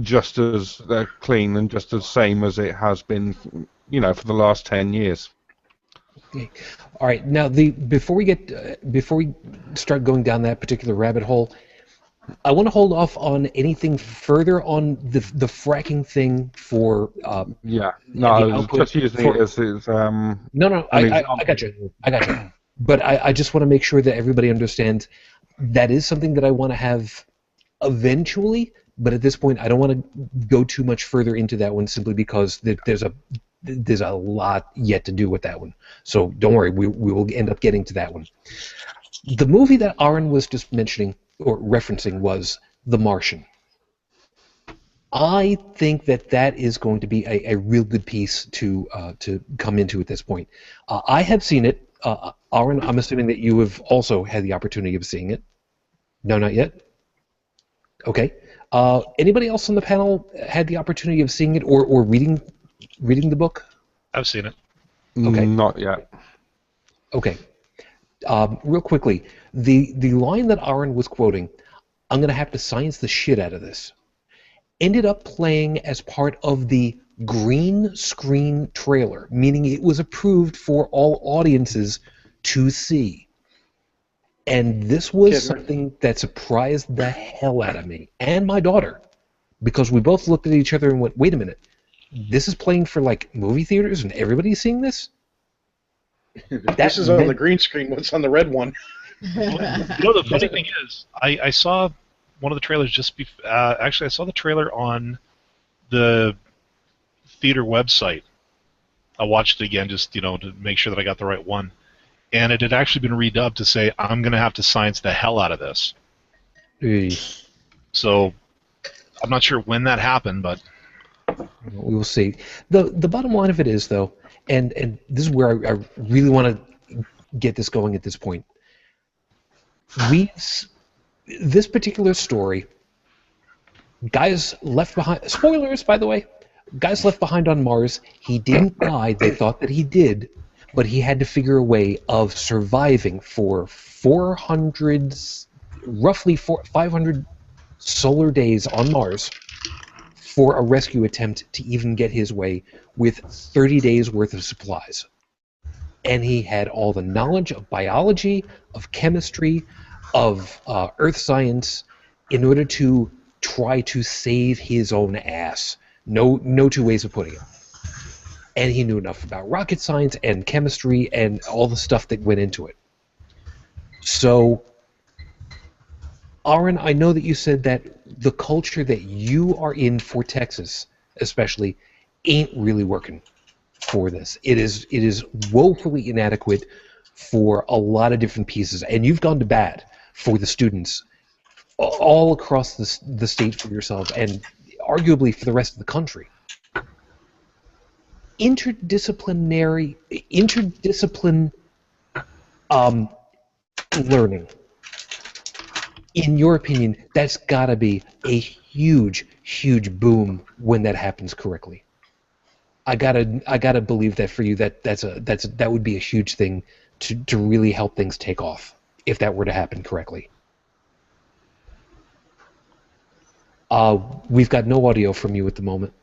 just as clean and just as same as it has been, for the last 10 years. Okay. All right. Now, before we start going down that particular rabbit hole, I want to hold off on anything further on the fracking thing for. Yeah. No, I was just using it as No. I got you. But I just want to make sure that everybody understands that is something that I want to have eventually. But at this point, I don't want to go too much further into that one simply because there's a lot yet to do with that one. So don't worry, we will end up getting to that one. The movie that Aron was just mentioning or referencing was The Martian. I think that is going to be a real good piece to come into at this point. I have seen it. Aron, I'm assuming that you have also had the opportunity of seeing it. No, not yet? Okay. Anybody else on the panel had the opportunity of seeing it or reading the book? I've seen it. Okay. Not yet. Okay. Real quickly, the line that Aron was quoting, I'm going to have to science the shit out of this, ended up playing as part of the green screen trailer, meaning it was approved for all audiences to see. And this was something that surprised the hell out of me and my daughter, because we both looked at each other and went, wait a minute, this is playing for like movie theaters and everybody's seeing this? This is on the green screen. What's on the red one? The funny thing is, I saw one of the trailers actually, I saw the trailer on the theater website. I watched it again just, to make sure that I got the right one. And it had actually been redubbed to say, I'm going to have to science the hell out of this. So, I'm not sure when that happened, but... We will see. The bottom line of it is, though, and this is where I really want to get this going at this point. This particular story, guys left behind... Spoilers, by the way. Guys left behind on Mars. He didn't die. They thought that he did. But he had to figure a way of surviving for 500 solar days on Mars for a rescue attempt to even get his way with 30 days worth of supplies. And he had all the knowledge of biology, of chemistry, of earth science in order to try to save his own ass. No two ways of putting it. And he knew enough about rocket science and chemistry and all the stuff that went into it. So, Aron, I know that you said that the culture that you are in for Texas, especially, ain't really working for this. It is woefully inadequate for a lot of different pieces, and you've gone to bat for the students all across the state for yourself, and arguably for the rest of the country. Interdiscipline learning, in your opinion, that's got to be a huge boom when that happens correctly. I gotta believe that for you that would be a huge thing to really help things take off if that were to happen correctly. We've got no audio from you at the moment.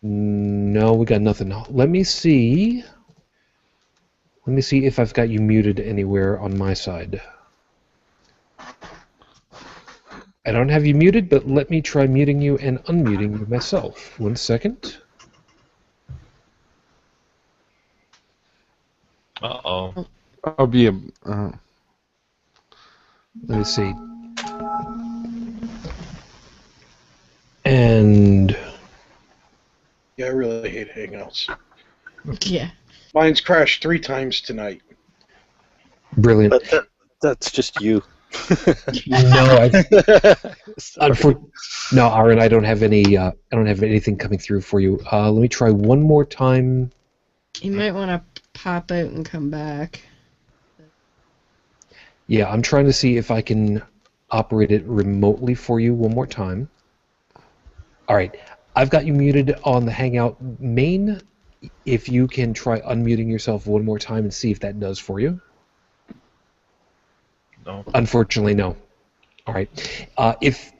No, we got nothing. Let me see if I've got you muted anywhere on my side. don't have you muted, but let me try muting you and unmuting you myself. 1 second. Uh-oh. I'll be a. Let me see. And Yeah, I really hate Hangouts. Yeah. Mine's crashed 3 times tonight. brilliant. But that's just you. No, no, Aaron, I don't have any. I don't have anything coming through for you. Let me try one more time. You might want to pop out and come back. Yeah, I'm trying to see if I can operate it remotely for you one more time. All right, I've got you muted on the Hangout main. If you can try unmuting yourself one more time and see if that does for you. No. Unfortunately, no. All right. If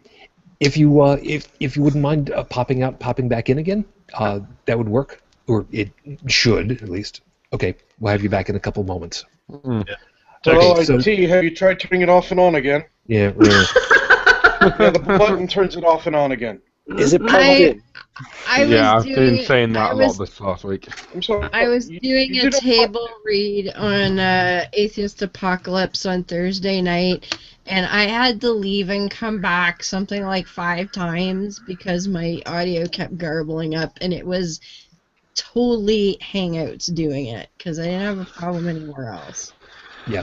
you wouldn't mind popping out, popping back in again, that would work, or it should at least. Okay, we'll have you back in a couple moments. Yeah. Well, so- IT, have you tried turning it off and on again? Yeah, really. Yeah, the button turns it off and on again. Is it plugged in? I've been saying that a lot this last week. I'm sorry. I was doing you a did table read on Atheist Apocalypse on Thursday night, and I had to leave and come back something like 5 times because my audio kept garbling up, and it was totally Hangouts doing it because I didn't have a problem anywhere else. Yeah,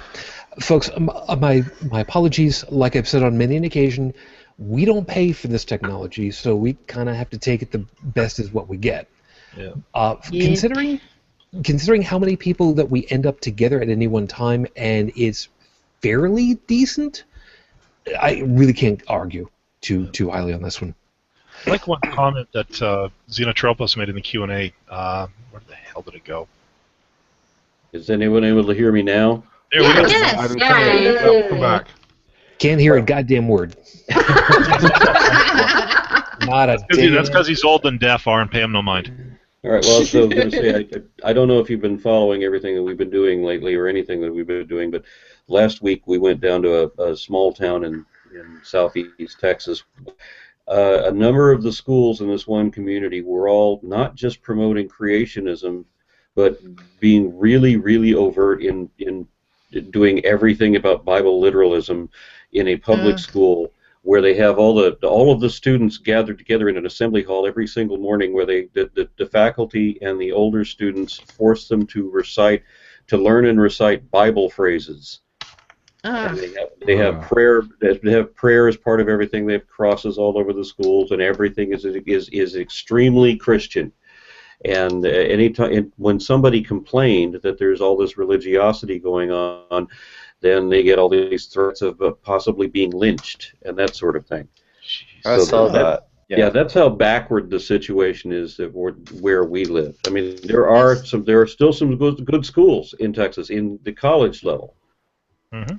folks, my apologies. Like I've said on many an occasion, we don't pay for this technology, so we kind of have to take it the best is what we get. Yeah. Considering how many people that we end up together at any one time, and it's fairly decent, I really can't argue too highly on this one. I like one comment that Xenotropos made in the Q&A. Where the hell did it go? Is anyone able to hear me now? There we go. Yes, Come back. Can't hear a goddamn word. Not a damn. That's because he's old and deaf, Aaron. Pay him no mind. All right. Well, so I was going to say, I don't know if you've been following everything that we've been doing lately or anything that we've been doing, but last week we went down to a small town in southeast Texas. A number of the schools in this one community were all not just promoting creationism, but being really, really overt in doing everything about Bible literalism in a public school, where they have all of the students gathered together in an assembly hall every single morning, where the faculty and the older students force them to learn and recite Bible phrases. And they have prayer. They have prayer as part of everything. They have crosses all over the schools, and everything is extremely Christian. And when somebody complained that there's all this religiosity going on, then they get all these threats of possibly being lynched and that sort of thing. I saw that. Yeah, that's how backward the situation is where we live. I mean, there are still some good schools in Texas in the college level,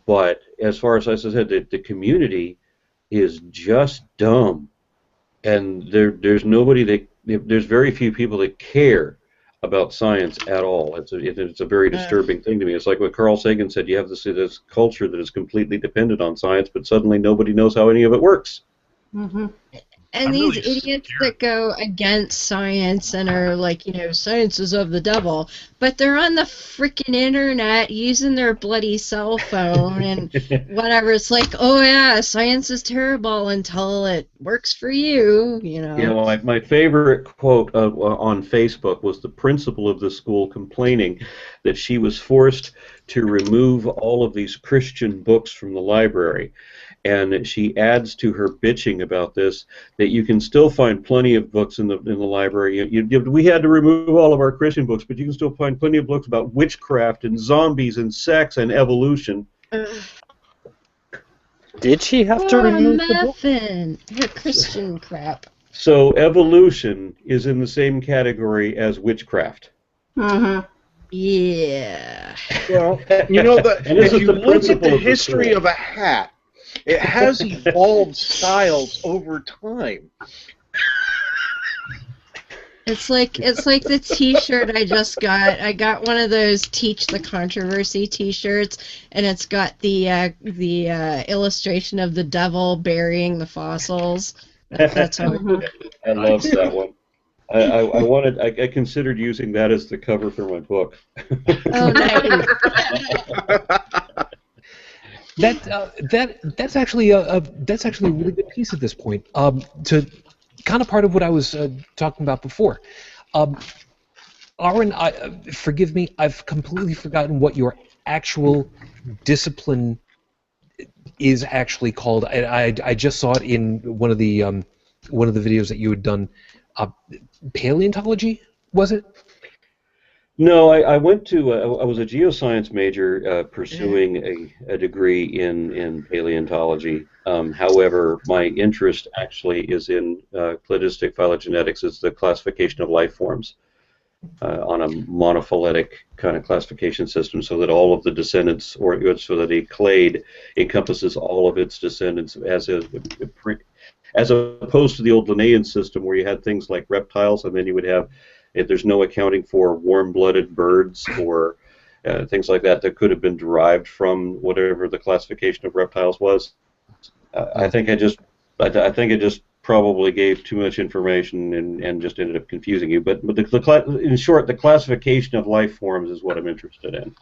but as far as I said, the community is just dumb, and there's very few people that care about science at all. It's a very disturbing thing to me. It's like what Carl Sagan said, you have this culture that is completely dependent on science, but suddenly nobody knows how any of it works. Mm-hmm. And these idiots that go against science and are like, science is of the devil, but they're on the freaking internet using their bloody cell phone and whatever. It's like, oh yeah, science is terrible until it works for you, Yeah, my favorite quote on Facebook was the principal of the school complaining that she was forced to remove all of these Christian books from the library. And she adds to her bitching about this that you can still find plenty of books in the library. We had to remove all of our Christian books, but you can still find plenty of books about witchcraft and zombies and sex and evolution. Did she have to remove the book? Her Christian crap. So evolution is in the same category as witchcraft. Mm-hmm. Yeah. Well, if you look at the history of a hat, it has evolved styles over time. It's like the T-shirt I just got. I got one of those "Teach the Controversy" T-shirts, and it's got the illustration of the devil burying the fossils. That's how. I love that one. I considered using that as the cover for my book. Oh, nice. That's actually a really good piece at this point. To kind of part of what I was talking about before. Aron, forgive me, I've completely forgotten what your actual discipline is actually called. I just saw it in one of the videos that you had done. Paleontology, was it? No, I went to I was a geoscience major pursuing a degree in paleontology. However, my interest actually is in cladistic phylogenetics. It's the classification of life forms on a monophyletic kind of classification system, so that all of the descendants, or so that a clade encompasses all of its descendants, as opposed to the old Linnaean system where you had things like reptiles, and then you would have, if there's no accounting for warm-blooded birds or things like that that could have been derived from whatever the classification of reptiles was. I think it just probably gave too much information and just ended up confusing you. But in short, the classification of life forms is what I'm interested in.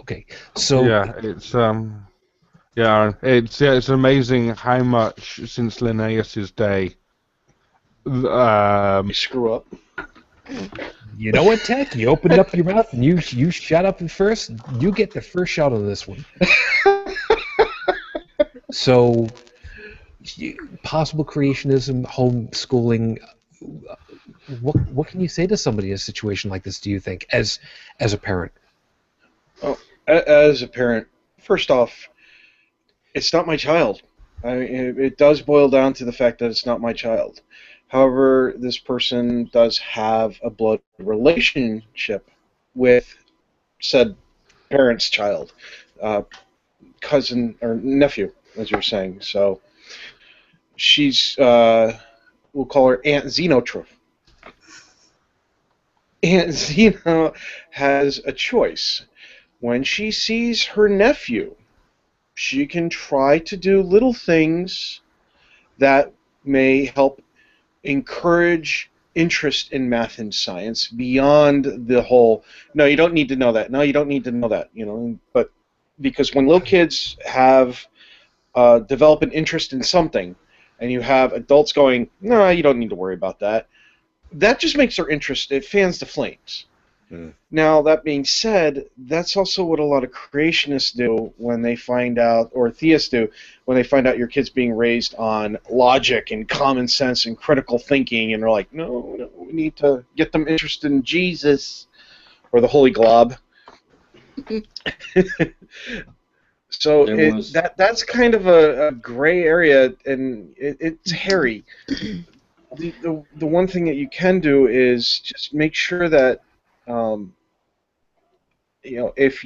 Okay, so yeah, it's amazing how much since Linnaeus's day. You screw up. You know what, Tech? You opened up your mouth and you shut up at first. You get the first shot on this one. So, possible creationism, homeschooling. What can you say to somebody in a situation like this? Do you think, as a parent? Oh, as a parent, first off, it's not my child. I mean, it does boil down to the fact that it's not my child. However, this person does have a blood relationship with said parent's child, cousin or nephew, as you're saying. So she's, we'll call her Aunt Xenotroph. Aunt Xeno has a choice. When she sees her nephew, she can try to do little things that may help encourage interest in math and science beyond the whole, no, you don't need to know that. No, you don't need to know that. But because when little kids have develop an interest in something, and you have adults going, no, you don't need to worry about that, that just makes their interest, it fans the flames. Now, that being said, that's also what a lot of creationists do when they find out, or theists do, when they find out your kid's being raised on logic and common sense and critical thinking, and they're like, no, we need to get them interested in Jesus or the Holy Glob. So that's kind of a gray area, and it's hairy. The one thing that you can do is just make sure that if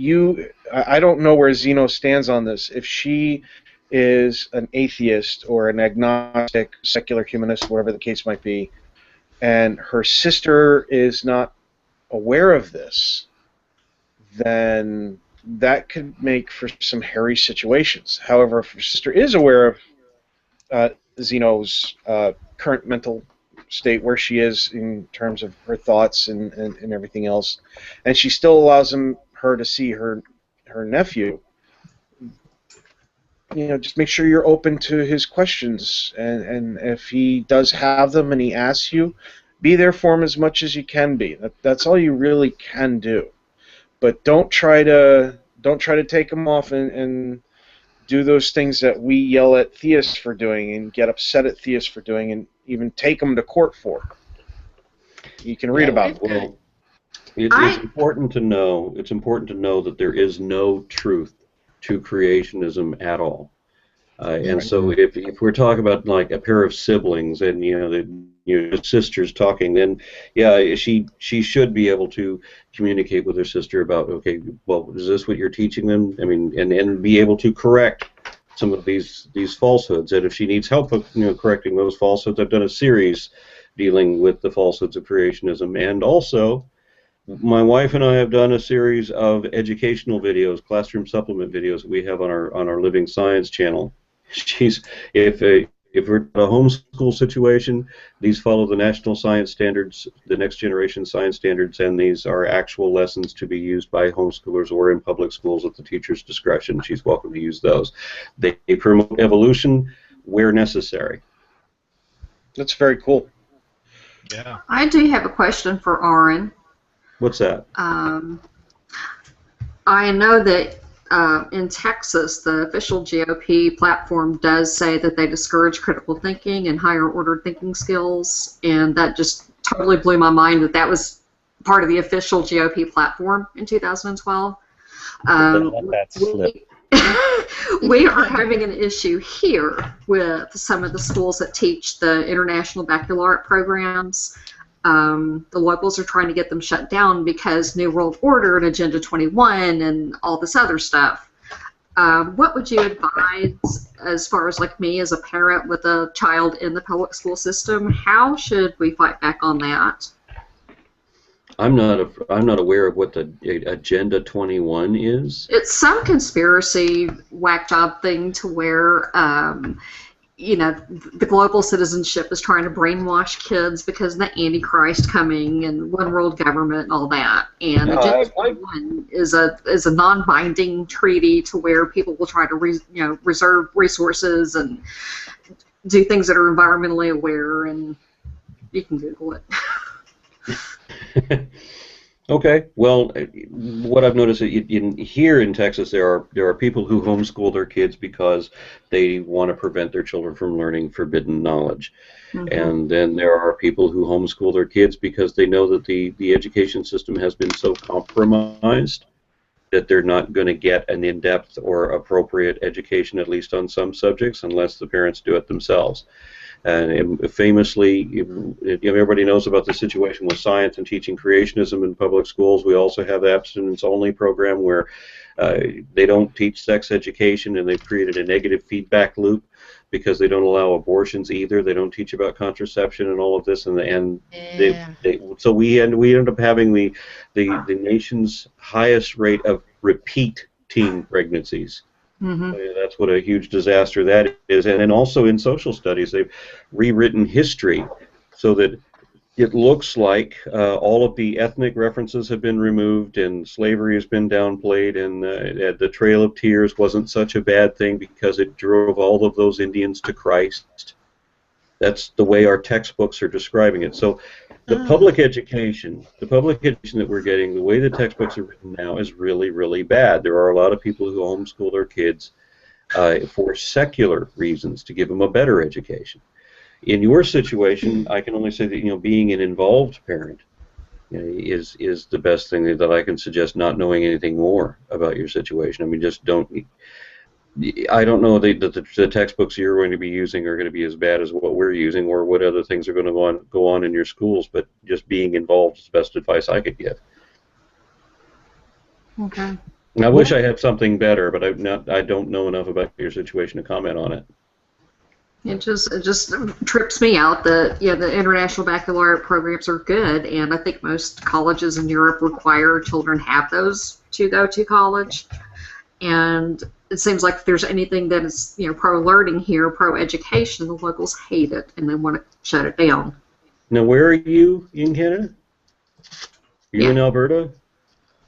I don't know where Zeno stands on this. If she is an atheist or an agnostic, secular humanist, whatever the case might be, and her sister is not aware of this, then that could make for some hairy situations. However, if her sister is aware of Zeno's current mental state, where she is in terms of her thoughts and everything else, and she still allows her to see her nephew, just make sure you're open to his questions, and if he does have them and he asks you, be there for him as much as you can be. That's all you really can do. But don't try to take him off and do those things that we yell at theists for doing and get upset at theists for doing and even take them to court for. You can read about it. Well, it's important to know. It's important to know that there is no truth to creationism at all. And so, if we're talking about like a pair of siblings and the sisters talking, then she should be able to communicate with her sister about, okay, well, is this what you're teaching them? I mean, and be able to correct some of these falsehoods, and if she needs help with correcting those falsehoods, I've done a series dealing with the falsehoods of creationism, and also my wife and I have done a series of educational videos, classroom supplement videos that we have on our Living Science channel. If we're in a homeschool situation, these follow the national science standards, the next generation science standards, and these are actual lessons to be used by homeschoolers or in public schools at the teacher's discretion. She's welcome to use those. They promote evolution where necessary. That's very cool. Yeah. I do have a question for Aron. What's that? I know that in Texas, the official GOP platform does say that they discourage critical thinking and higher order thinking skills, and that just totally blew my mind that that was part of the official GOP platform in 2012. We are having an issue here with some of the schools that teach the International Baccalaureate programs. The locals are trying to get them shut down because New World Order and Agenda 21 and all this other stuff. What would you advise as far as like me as a parent with a child in the public school system? How should we fight back on that? I'm not aware of what the Agenda 21 is. It's some conspiracy whack job thing to where the global citizenship is trying to brainwash kids because of the Antichrist coming and one world government and all that. And Agenda 21 is a non-binding treaty to where people will try to reserve resources and do things that are environmentally aware, and you can Google it. Okay. Well, what I've noticed here in Texas, there are people who homeschool their kids because they want to prevent their children from learning forbidden knowledge, and then there are people who homeschool their kids because they know that the education system has been so compromised that they're not going to get an in-depth or appropriate education, at least on some subjects, unless the parents do it themselves. And famously, everybody knows about the situation with science and teaching creationism in public schools. We also have the abstinence-only program where they don't teach sex education, and they've created a negative feedback loop because they don't allow abortions either. They don't teach about contraception and all of this, so we end up having the nation's highest rate of repeat teen pregnancies. That's what a huge disaster that is. And then also in social studies, they've rewritten history so that it looks like all of the ethnic references have been removed and slavery has been downplayed, and the Trail of Tears wasn't such a bad thing because it drove all of those Indians to Christ. That's the way our textbooks are describing it. So the public education that we're getting, the way the textbooks are written now is really, really bad. There are a lot of people who homeschool their kids for secular reasons, to give them a better education. In your situation, I can only say that being an involved parent is the best thing that I can suggest. Not knowing anything more about your situation, I mean, just don't. I don't know that the textbooks you're going to be using are going to be as bad as what we're using, or what other things are going to go on in your schools, but just being involved is the best advice I could give. Okay. And I wish I had something better, but I don't know enough about your situation to comment on it. It just trips me out that the International Baccalaureate programs are good, and I think most colleges in Europe require children have those to go to college. And it seems like if there's anything that is pro-learning here, pro-education, the locals hate it and they want to shut it down. Now, where are you in Canada? You're in Alberta?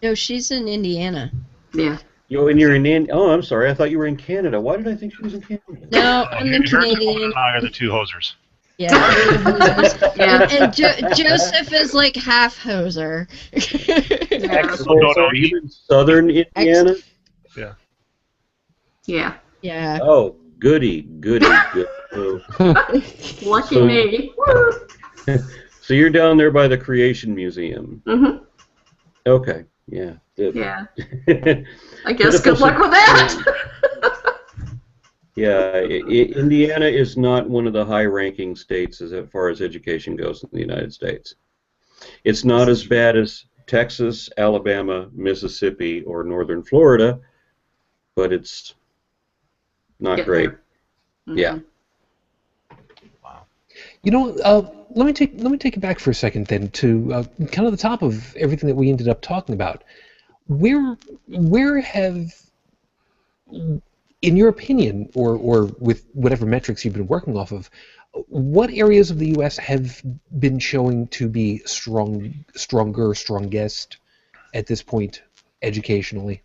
No, she's in Indiana. Yeah. And you're in Oh, I'm sorry. I thought you were in Canada. Why did I think she was in Canada? No, I'm the Canadian. And I are the two hosers. Yeah. And Joseph is like half hoser. So are you in southern Indiana? Yeah. Yeah. Yeah. Oh, goody. Good. Lucky me. So you're down there by the Creation Museum. Okay. Yeah. Yeah. I guess good luck with that. Yeah, Indiana is not one of the high-ranking states as far as education goes in the United States. It's not as bad as Texas, Alabama, Mississippi, or northern Florida, but it's not Get great. there. Mhm. Yeah. You know, let me take it back for a second then to kind of the top of everything that we ended up talking about. Where have, in your opinion, or with whatever metrics you've been working off of, what areas of the U.S. have been showing to be strongest at this point educationally?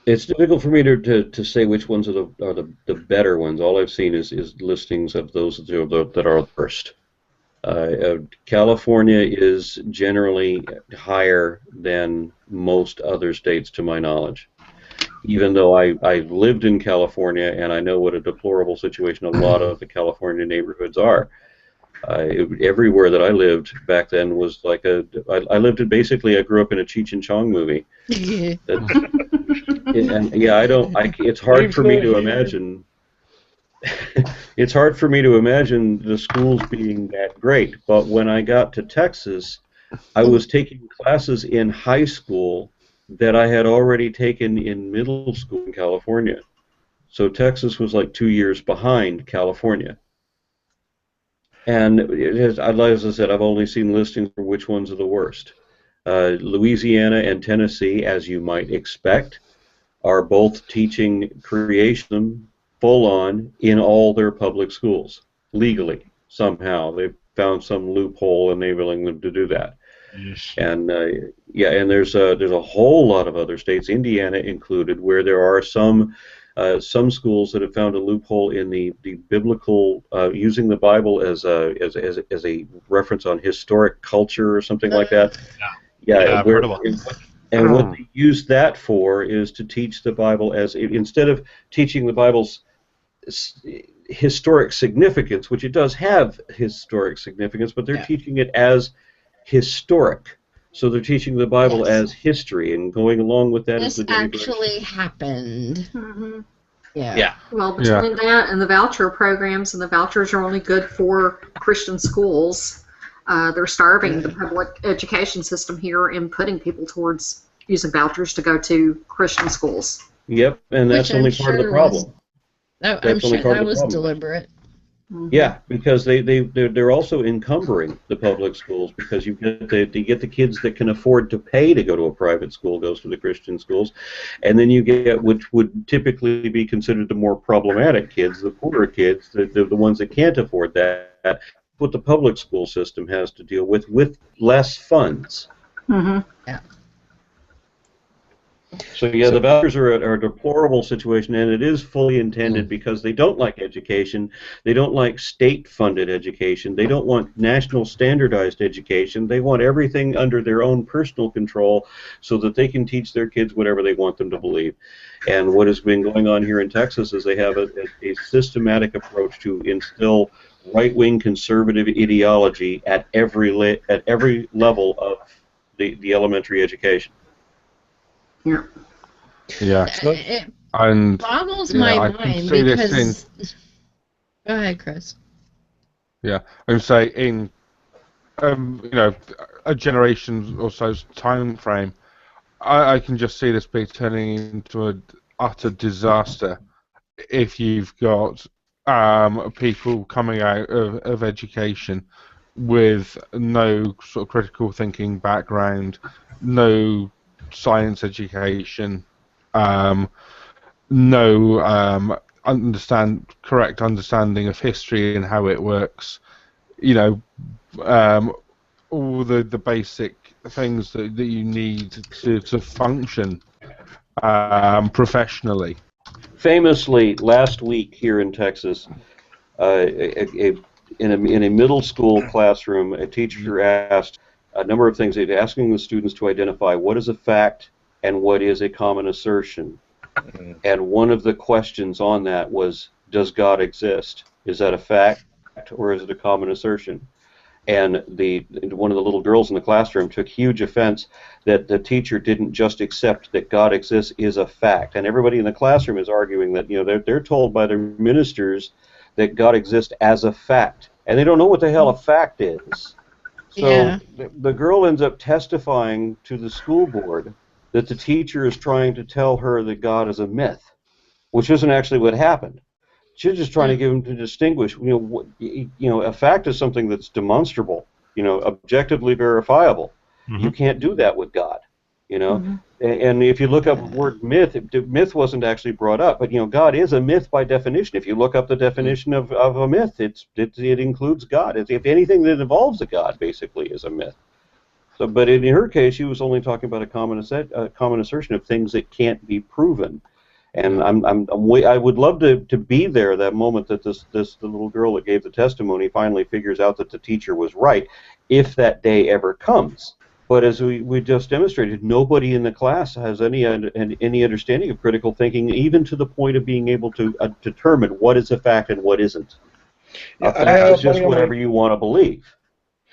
It's difficult for me to say which ones are the better ones. All I've seen is listings of those that are worst. California is generally higher than most other states, to my knowledge. Even though I lived in California and I know what a deplorable situation a lot of the California neighborhoods are. Everywhere that I lived back then was like I lived in basically, I grew up in a Cheech and Chong movie. And yeah, it's hard for me to imagine. It's hard for me to imagine the schools being that great. But when I got to Texas, I was taking classes in high school that I had already taken in middle school in California. So Texas was like 2 years behind California. And as I said, I've only seen listings for which ones are the worst. Louisiana and Tennessee, as you might expect, are both teaching creation full-on in all their public schools, legally, somehow. They've found some loophole enabling them to do that. Yeesh. And yeah, and there's a whole lot of other states, Indiana included, where there are some schools that have found a loophole in the biblical, using the Bible as a reference on historic culture or something like that. Yeah, I've heard about it. And what they use that for is to teach the Bible as, instead of teaching the Bible's historic significance, which it does have historic significance, but they're teaching it as historic. So they're teaching the Bible as history, and going along with that is the actually happened. Mhm. Yeah. Well, between that and the voucher programs, and the vouchers are only good for Christian schools, they're starving the public education system here and putting people towards using vouchers to go to Christian schools. Yep, and that's only part of the problem. I'm sure that was deliberate. Yeah, because they're also encumbering the public schools, because you get the kids that can afford to pay to go to a private school goes to the Christian schools, and then you get, which would typically be considered the more problematic kids, the poorer kids, the ones that can't afford that, what the public school system has to deal with less funds. Mm-hmm. Yeah. So yeah, the vouchers are a deplorable situation, and it is fully intended because they don't like education, they don't like state-funded education, they don't want national standardized education, they want everything under their own personal control so that they can teach their kids whatever they want them to believe. And what has been going on here in Texas is they have a systematic approach to instill right-wing conservative ideology at every level of the elementary education. Yeah. Yeah. It And boggles yeah, my I can mind see this because. Go ahead, Chris. Yeah, I would say in a generation or so's time frame, I can just see this be turning into an utter disaster if you've got people coming out of education with no sort of critical thinking background, no science education, no correct understanding of history and how it works. All the basic things that you need to function professionally. Famously, last week here in Texas, in a middle school classroom, a teacher asked a number of things. They're asking the students to identify what is a fact and what is a common assertion. And one of the questions on that was, does God exist? Is that a fact or is it a common assertion? And one of the little girls in the classroom took huge offense that the teacher didn't just accept that God exists is a fact. And everybody in the classroom is arguing that they're told by their ministers that God exists as a fact, and they don't know what the hell a fact is. So the girl ends up testifying to the school board that the teacher is trying to tell her that God is a myth. which isn't actually what happened. She's just trying to give him to distinguish. A fact is something that's demonstrable, objectively verifiable. Mhm. You can't do that with God, And if you look up the word myth, myth wasn't actually brought up, but God is a myth by definition. If you look up the definition of a myth, it includes God. If anything that involves a God, basically, is a myth. So, but in her case, she was only talking about a common assertion of things that can't be proven. And I would love to be there that moment that the little girl that gave the testimony finally figures out that the teacher was right, if that day ever comes. But as we just demonstrated, nobody in the class has any understanding of critical thinking, even to the point of being able to determine what is a fact and what isn't. A fact is just whatever you want to believe.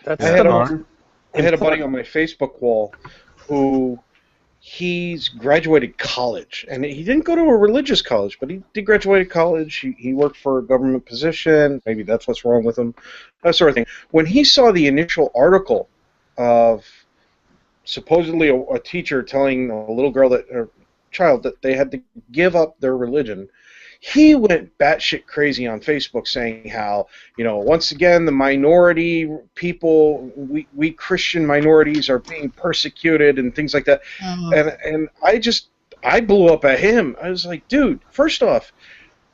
I had a buddy on my Facebook wall who he's graduated college, and he didn't go to a religious college, but he did graduate college. He worked for a government position. Maybe that's what's wrong with him, that sort of thing. When he saw the initial article of supposedly a teacher telling a little girl or child that they had to give up their religion, he went batshit crazy on Facebook saying how, once again, the minority people, we Christian minorities are being persecuted and things like that. And I blew up at him. I was like, dude, first off,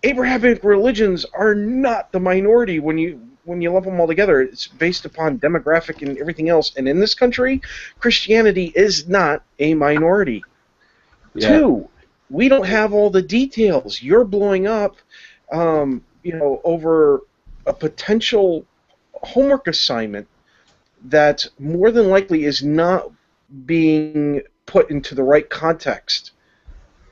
Abrahamic religions are not the minority when you lump them all together. It's based upon demographic and everything else. And in this country, Christianity is not a minority. Yeah. 2, we don't have all the details. You're blowing up, over a potential homework assignment that more than likely is not being put into the right context.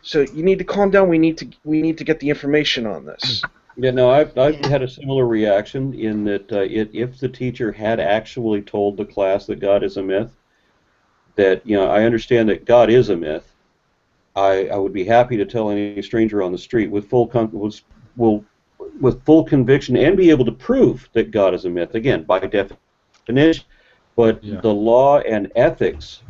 So you need to calm down. We need to get the information on this. Yeah, no, I've had a similar reaction in that if the teacher had actually told the class that God is a myth, that I understand that God is a myth. I would be happy to tell any stranger on the street with full conviction and be able to prove that God is a myth, again, by definition. But the law and ethics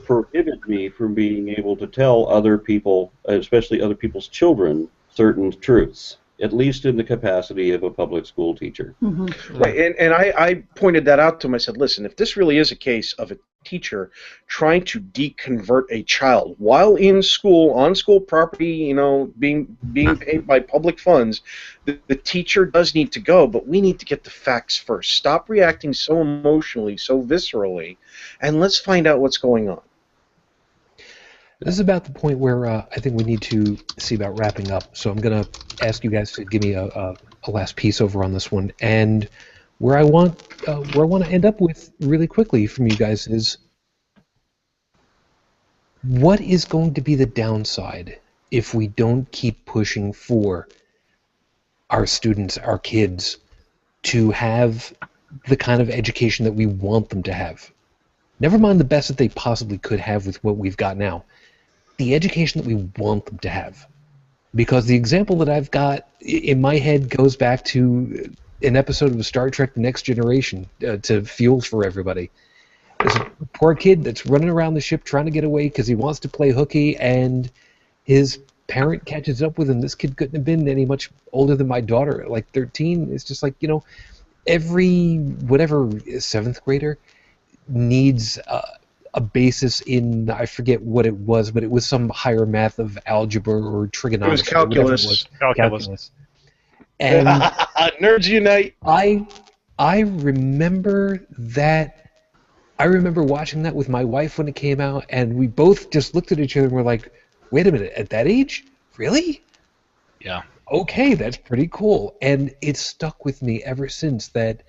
prohibit me from being able to tell other people, especially other people's children, certain truths, at least in the capacity of a public school teacher. Mm-hmm. Right, and I pointed that out to him. I said, listen, if this really is a case of a teacher trying to deconvert a child while in school, on school property, being paid by public funds, the teacher does need to go, but we need to get the facts first. Stop reacting so emotionally, so viscerally, and let's find out what's going on. This is about the point where I think we need to see about wrapping up. So I'm going to ask you guys to give me a last piece over on this one. And where I want to end up with really quickly from you guys is, what is going to be the downside if we don't keep pushing for our students, our kids, to have the kind of education that we want them to have? Never mind the best that they possibly could have with what we've got now. The education that we want them to have. Because the example that I've got in my head goes back to an episode of Star Trek The Next Generation, to Fuels for Everybody. There's a poor kid that's running around the ship trying to get away because he wants to play hooky, and his parent catches up with him. This kid couldn't have been any much older than my daughter, like 13. It's just like, every whatever 7th grader needs a basis in, I forget what it was, but it was some higher math of algebra or trigonometry. It was calculus. Calculus. And nerds unite. I remember that. I remember watching that with my wife when it came out, and we both just looked at each other and were like, "Wait a minute! At that age, really?" Yeah. Okay, that's pretty cool, and it's stuck with me ever since. That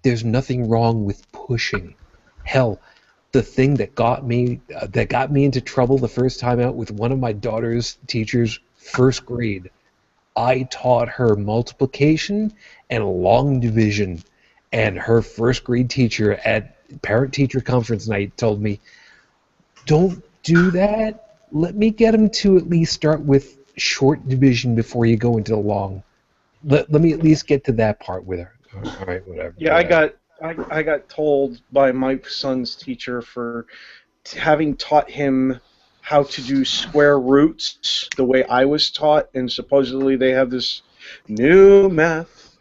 there's nothing wrong with pushing. Hell, the thing that got me into trouble the first time out with one of my daughter's teachers, 1st grade. I taught her multiplication and long division, and her 1st grade teacher at parent-teacher conference night told me, "Don't do that. Let me get him to at least start with short division before you go into the long. Let me at least get to that part with her." All right, whatever. Yeah, I got told by my son's teacher for having taught him how to do square roots the way I was taught, and supposedly they have this new math.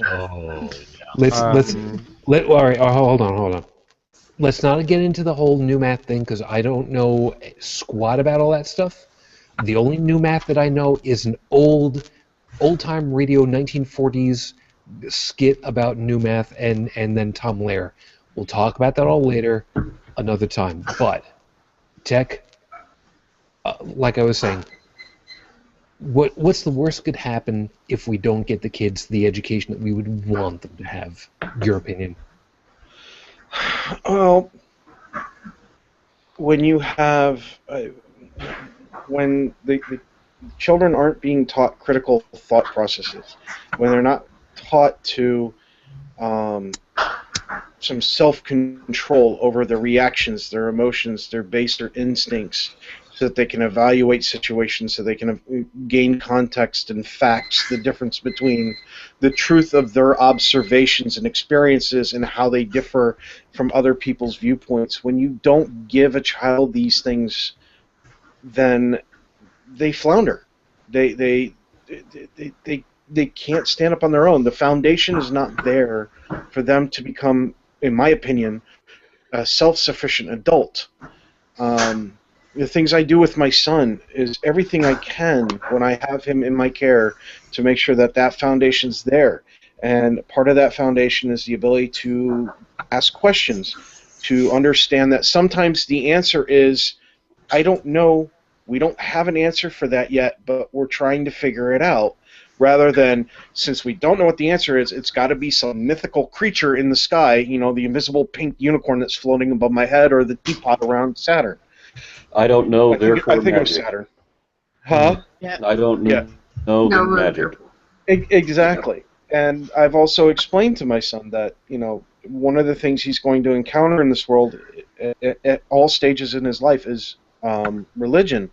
Oh, All right, hold on. Let's not get into the whole new math thing because I don't know squat about all that stuff. The only new math that I know is an old-time radio 1940s skit about new math and then Tom Lehrer. We'll talk about that all later, another time. But tech, like I was saying, what's the worst could happen if we don't get the kids the education that we would want them to have? Your opinion? Well, when you have when the children aren't being taught critical thought processes, when they're not taught to some self-control over their reactions, their emotions, their baser instincts, so that they can evaluate situations, so they can gain context and facts, the difference between the truth of their observations and experiences and how they differ from other people's viewpoints. When you don't give a child these things, then they flounder. They can't stand up on their own. The foundation is not there for them to become, in my opinion, a self-sufficient adult. The things I do with my son is everything I can when I have him in my care to make sure that that foundation's there. And part of that foundation is the ability to ask questions, to understand that sometimes the answer is, I don't know, we don't have an answer for that yet, but we're trying to figure it out. Rather than, since we don't know what the answer is, it's got to be some mythical creature in the sky, you know, the invisible pink unicorn that's floating above my head, or the teapot around Saturn. I don't know, I think it was Saturn. Huh? Yeah. I don't know, the magic. Exactly. And I've also explained to my son that, you know, one of the things he's going to encounter in this world at all stages in his life is religion.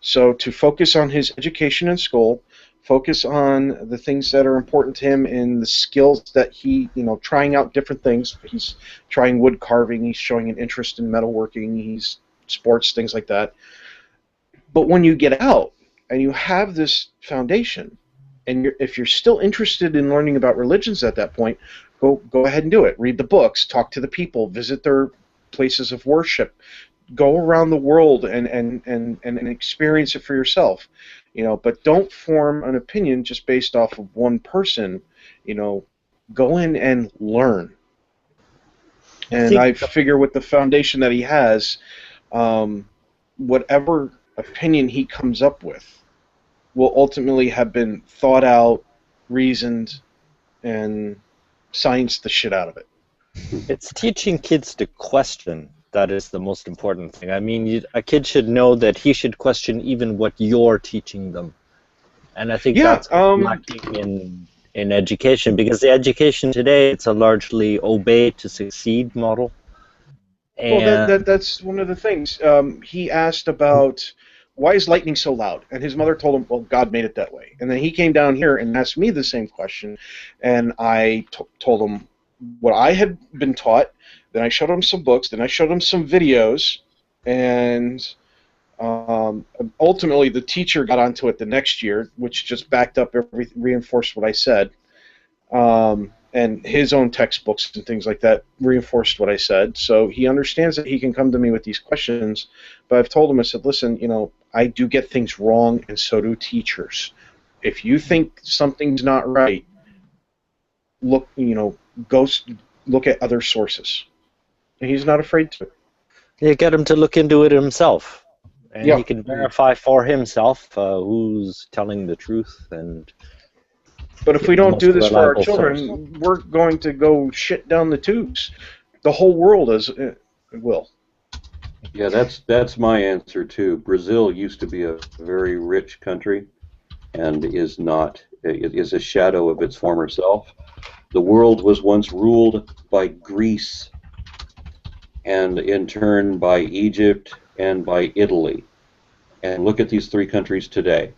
So to focus on his education in school, focus on the things that are important to him and the skills that he, you know, trying out different things. He's trying wood carving, he's showing an interest in metalworking, he's sports, things like that. But when you get out and you have this foundation, and if you're still interested in learning about religions at that point, go ahead and do it. Read the books, talk to the people, visit their places of worship, go around the world and experience it for yourself. You know, but don't form an opinion just based off of one person. You know, go in and learn. And I figure with the foundation that he has, whatever opinion he comes up with will ultimately have been thought out, reasoned, and scienced the shit out of it. It's teaching kids to question that is the most important thing. I mean, a kid should know that he should question even what you're teaching them. And I think that's lacking in education, because the education today, it's a largely obey to succeed model. And well, that's one of the things. He asked about, why is lightning so loud? And his mother told him, well, God made it that way. And then he came down here and asked me the same question, and I told him what I had been taught. Then I showed him some books, then I showed him some videos, and ultimately the teacher got onto it the next year, which just backed up reinforced what I said. And his own textbooks and things like that reinforced what I said. So he understands that he can come to me with these questions, but I've told him, I said, listen, you know, I do get things wrong, and so do teachers. If you think something's not right, look, you know, go look at other sources. And he's not afraid to. You get him to look into it himself, and he can verify for himself who's telling the truth. And but if we don't do this for our children, we're going to go shit down the tubes. The whole world will. Yeah, that's my answer too. Brazil used to be a very rich country, and is not. It is a shadow of its former self. The world was once ruled by Greece, and in turn by Egypt and by Italy. And look at these three countries today.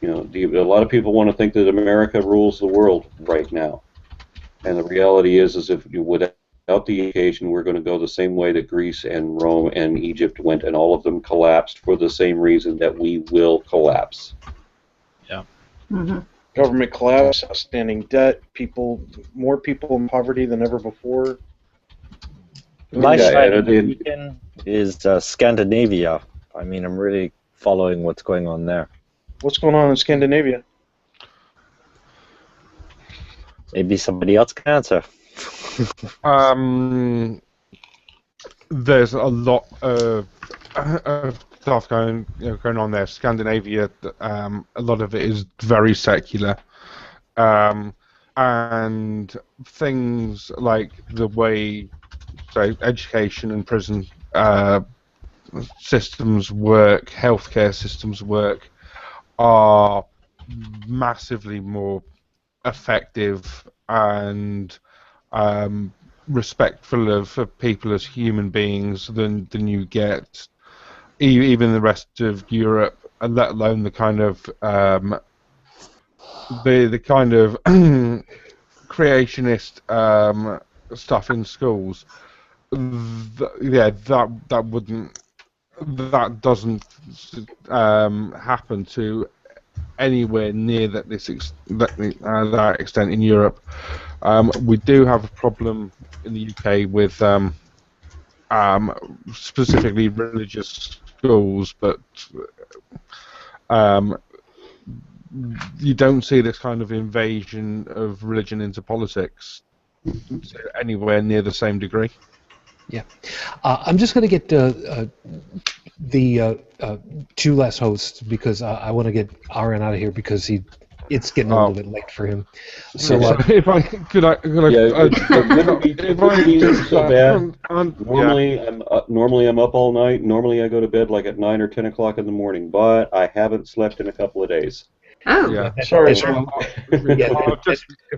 You know, a lot of people want to think that America rules the world right now, and the reality is if without Without the occasion, we're going to go the same way that Greece and Rome and Egypt went, and all of them collapsed for the same reason that we will collapse. Yeah. Mm-hmm. Government collapse, outstanding debt, more people in poverty than ever before. My Yeah, shining and it- beacon is Scandinavia. I mean, I'm really following what's going on there. What's going on in Scandinavia? Maybe somebody else can answer. There's a lot of stuff going on there. Scandinavia, a lot of it is very secular, and things like the way, say, education and prison systems work, healthcare systems work, are massively more effective and respectful of people as human beings than you get even the rest of Europe, and let alone the kind of the kind of creationist stuff in schools. That doesn't happen to anywhere near that extent in Europe. We do have a problem in the UK with specifically religious schools, but you don't see this kind of invasion of religion into politics anywhere near the same degree. Yeah. I'm just going to get the two last hosts because I want to get Aron out of here because it's getting a little bit late for him. So if I could I Normally I'm up all night. Normally I go to bed like at 9 or 10 o'clock in the morning, but I haven't slept in a couple of days. Oh. Yeah, sorry. If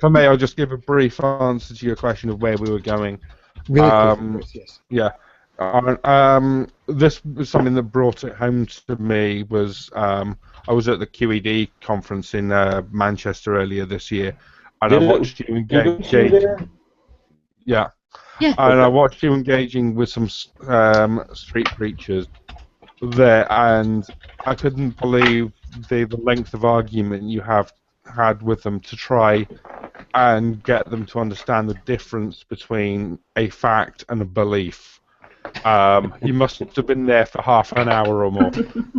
I may, I'll just give a brief answer to your question of where we were going. Really quick, yes. Yeah. This was something that brought it home to me. I was at the QED conference in Manchester earlier this year, and I watched you engage. Yeah. And I watched you engaging with some street preachers there, and I couldn't believe the length of argument you have had with them to try and get them to understand the difference between a fact and a belief. You must have been there for half an hour or more,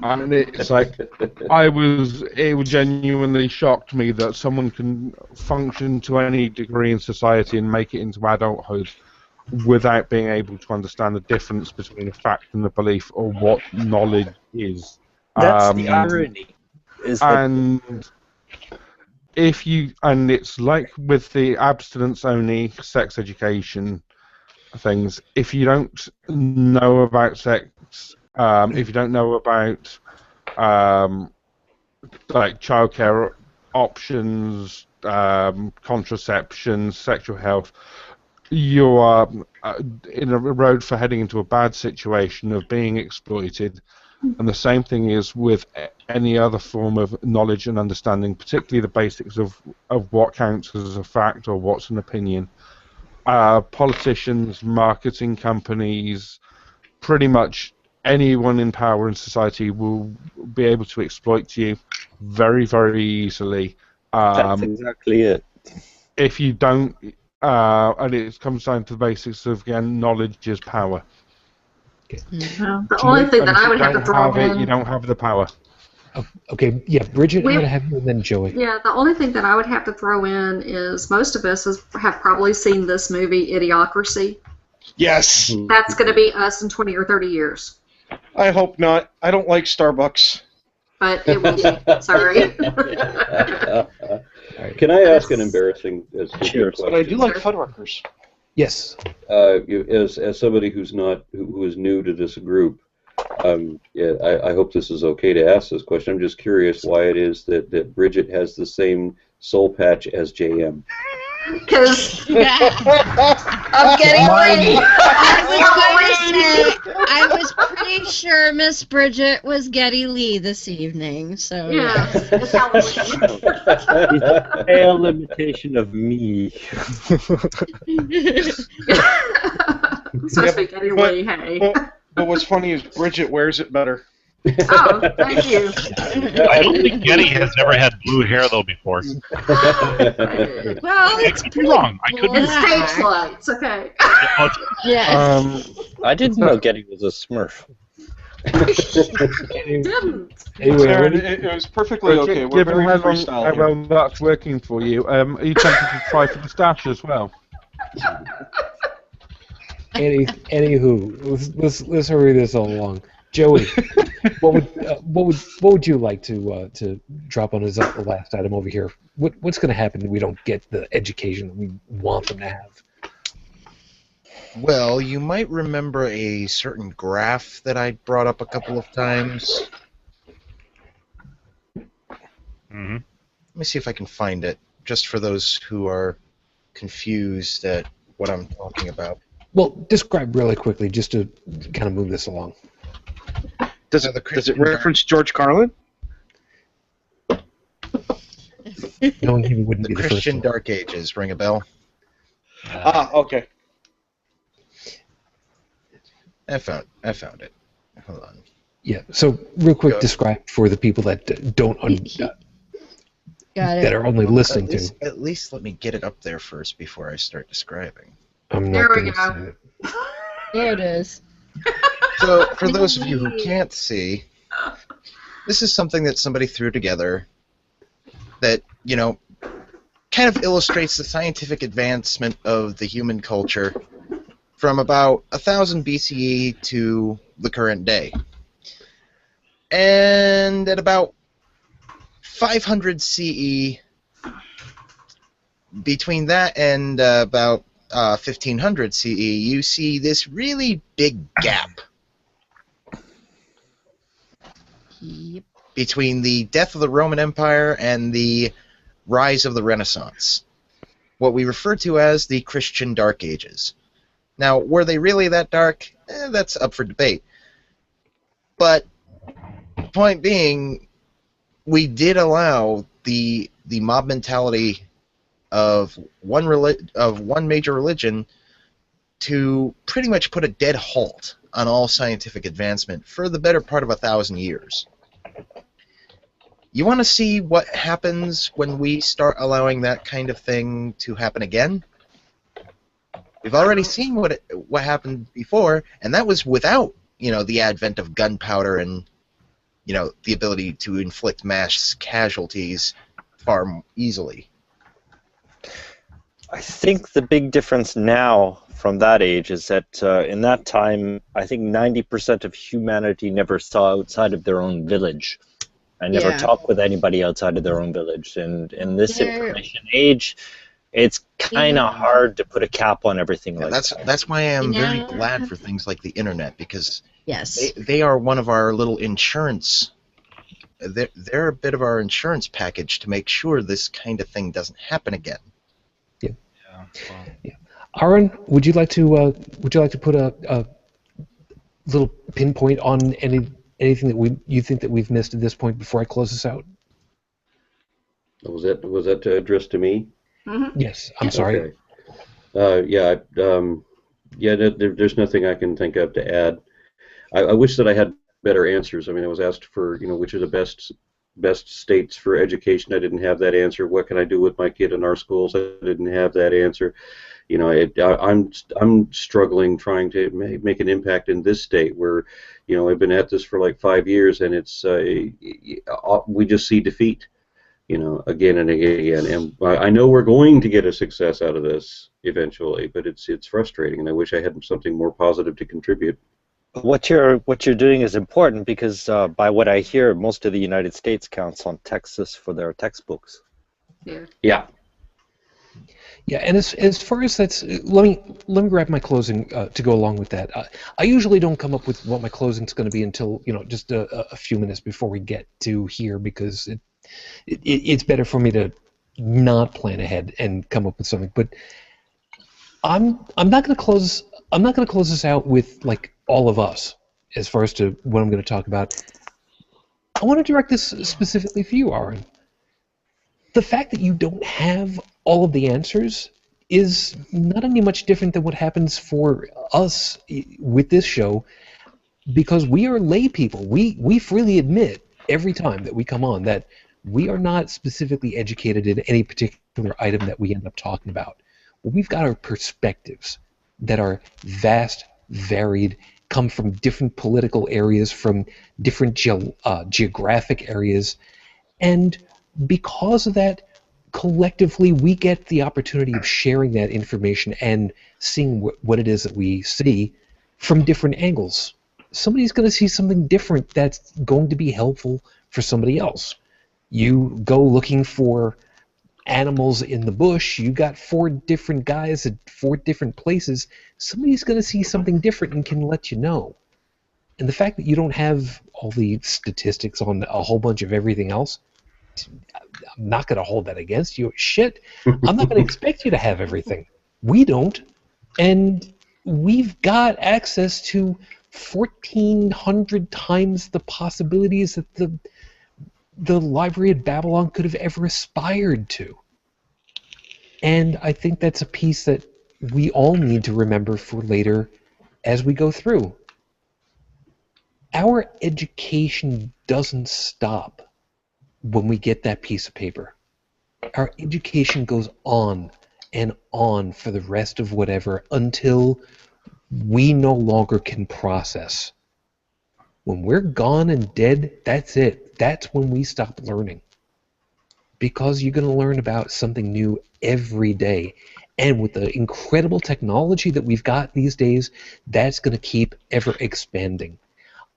and it's like it genuinely shocked me that someone can function to any degree in society and make it into adulthood without being able to understand the difference between a fact and a belief, or what knowledge is. That's the irony. And it's like with the abstinence-only sex education things. If you don't know about sex, if you don't know about like childcare options, contraception, sexual health, you are in a road for heading into a bad situation of being exploited. And the same thing is with any other form of knowledge and understanding, particularly the basics of what counts as a fact or what's an opinion. Politicians, marketing companies, pretty much anyone in power in society will be able to exploit you very, very easily. That's exactly it. If you don't, and it comes down to the basics of, again, knowledge is power. The only thing that I would have to throw in... You don't have the power. Okay, yeah, Bridget, I'm going to have you, and then Joey. Yeah, the only thing that I would have to throw in is most of us have probably seen this movie, Idiocracy. Yes. That's going to be us in 20 or 30 years. I hope not. I don't like Starbucks. But it will be. Sorry. Can I ask an embarrassing question? But I do like Fuddruckers. Yes. As somebody who is new to this group, I hope this is okay to ask this question. I'm just curious why it is that Bridget has the same soul patch as JM. Because I'm getting ready. I was going to I was pretty sure Miss Bridget was Geddy Lee this evening, so Yeah, it's Halloween. Pale imitation of me. So speak anyway, hey. But what's funny is Bridget wears it better. Oh, thank you. I don't think Getty has ever had blue hair though before. Well, I could be wrong. I could be It's wrong. stage lights, okay. yes. I didn't know Getty was a Smurf. Didn't. Anyway, Aaron, it was perfectly okay. We're Given very how freestyle here. well that's working for you, are you tempted to try for the stash as well? Anywho, let's hurry this all along. Joey, what would you like to drop on as the last item over here? What's going to happen if we don't get the education that we want them to have? Well, you might remember a certain graph that I brought up a couple of times. Mm-hmm. Let me see if I can find it, just for those who are confused at what I'm talking about. Well, describe really quickly, just to kind of move this along. Does it reference George Carlin? No, he wouldn't The be the Christian first. Dark Ages, ring a bell? Okay. I found it. Hold on. Yeah. So, real quick, Go. describe for the people that Got that it. are only listening to. At least let me get it up there first before I start describing. I'm There not we going to go. say it. There it is. So, for those of you who can't see, this is something that somebody threw together that, kind of illustrates the scientific advancement of the human culture from about 1000 BCE to the current day. And at about 500 CE, between that and about 1500 CE, you see this really big gap Yep. between the death of the Roman Empire and the rise of the Renaissance, what we refer to as the Christian Dark Ages. Now, were they really that dark? That's up for debate. But point being, we did allow the mob mentality of one major religion to pretty much put a dead halt on all scientific advancement for the better part of 1,000 years. You want to see what happens when we start allowing that kind of thing to happen again? We've already seen what happened before, and that was without, the advent of gunpowder and, the ability to inflict mass casualties far easily. I think the big difference now from that age is that in that time, I think 90% of humanity never saw outside of their own village. I never Yeah. talked with anybody outside of their own village. And in this information age, it's kind of hard to put a cap on everything like that. That's why I am very Yeah. glad for things like the internet, because Yes. they are one of our little insurance. They're a bit of our insurance package to make sure this kind of thing doesn't happen again. Aron, would you like to put a little pinpoint on anything that you think that we've missed at this point before I close this out? Was that addressed to me? Mm-hmm. Yes. I'm sorry. Okay. There's nothing I can think of to add. I wish that I had better answers. I mean, I was asked for, which are the best states for education. I didn't have that answer. What can I do with my kid in our schools? I didn't have that answer. I'm struggling trying to make an impact in this state where, I've been at this for like 5 years, and it's we just see defeat, again and again. And I know we're going to get a success out of this eventually, but it's frustrating, and I wish I had something more positive to contribute. What you're doing is important because, by what I hear, most of the United States counts on Texas for their textbooks. Yeah. Yeah. Yeah, and as far as that's, let me grab my closing to go along with that. I usually don't come up with what my closing's going to be until just a few minutes before we get to here, because it's better for me to not plan ahead and come up with something. But I'm not going to close this out with like all of us, as far as to what I'm going to talk about. I want to direct this specifically for you, Aron. The fact that you don't have all of the answers is not any much different than what happens for us with this show, because we are lay people. We freely admit every time that we come on that we are not specifically educated in any particular item that we end up talking about. We've got our perspectives that are vast, varied, come from different political areas, from different geographic areas, and because of that, collectively we get the opportunity of sharing that information and seeing what it is that we see from different angles. Somebody's going to see something different that's going to be helpful for somebody else. You go looking for animals in the bush, you got 4 different guys at 4 different places. Somebody's going to see something different and can let you know. And the fact that you don't have all the statistics on a whole bunch of everything else, I'm not going to hold that against you. Shit, I'm not going to expect you to have everything. We don't. And we've got access to 1,400 times the possibilities that the Library at Babylon could have ever aspired to. And I think that's a piece that we all need to remember for later as we go through. Our education doesn't stop when we get that piece of paper. Our education goes on and on for the rest of whatever until we no longer can process. When we're gone and dead, that's it. That's when we stop learning. Because you're going to learn about something new every day. And with the incredible technology that we've got these days, that's going to keep ever expanding.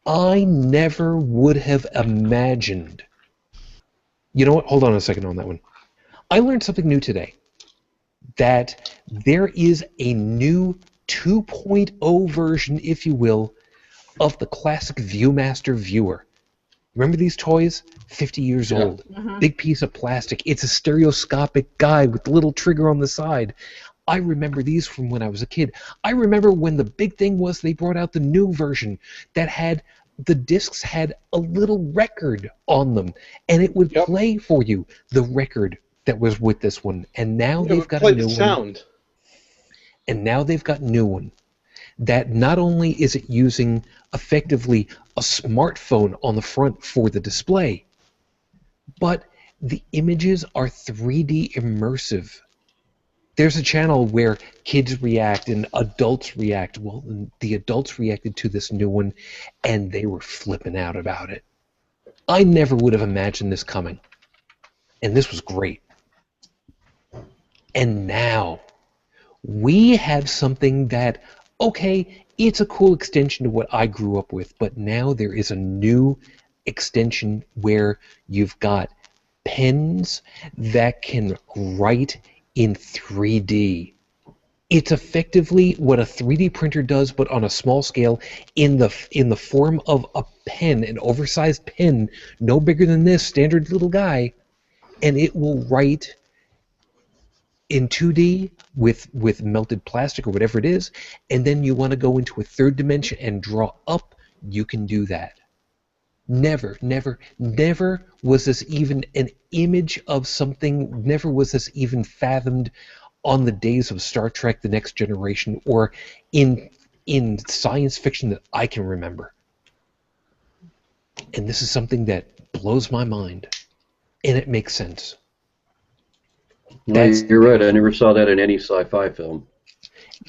I never would have imagined. You know what? Hold on a second on that one. I learned something new today. That there is a new 2.0 version, if you will, of the classic ViewMaster viewer. Remember these toys? 50 years old. Big piece of plastic. It's a stereoscopic guy with the little trigger on the side. I remember these from when I was a kid. I remember when the big thing was they brought out the new version that had the discs had a little record on them, and it would play for you the record that was with this one. And now they've got a new one. And now they've got a new one that not only is it using effectively a smartphone on the front for the display, but the images are 3D immersive. There's a channel where kids react and adults react. Well, the adults reacted to this new one, and they were flipping out about it. I never would have imagined this coming. And this was great. And now, we have something that, okay, it's a cool extension to what I grew up with, but now there is a new extension where you've got pens that can write in 3D. It's effectively what a 3D printer does, but on a small scale, in the form of a pen, an oversized pen, no bigger than this standard little guy, and it will write in 2D with melted plastic or whatever it is, and then you want to go into a third dimension and draw up, you can do that. Never, never, never was this even an image of something, never was this even fathomed on the days of Star Trek The Next Generation or in science fiction that I can remember. And this is something that blows my mind, and it makes sense. You're right, I never saw that in any sci-fi film.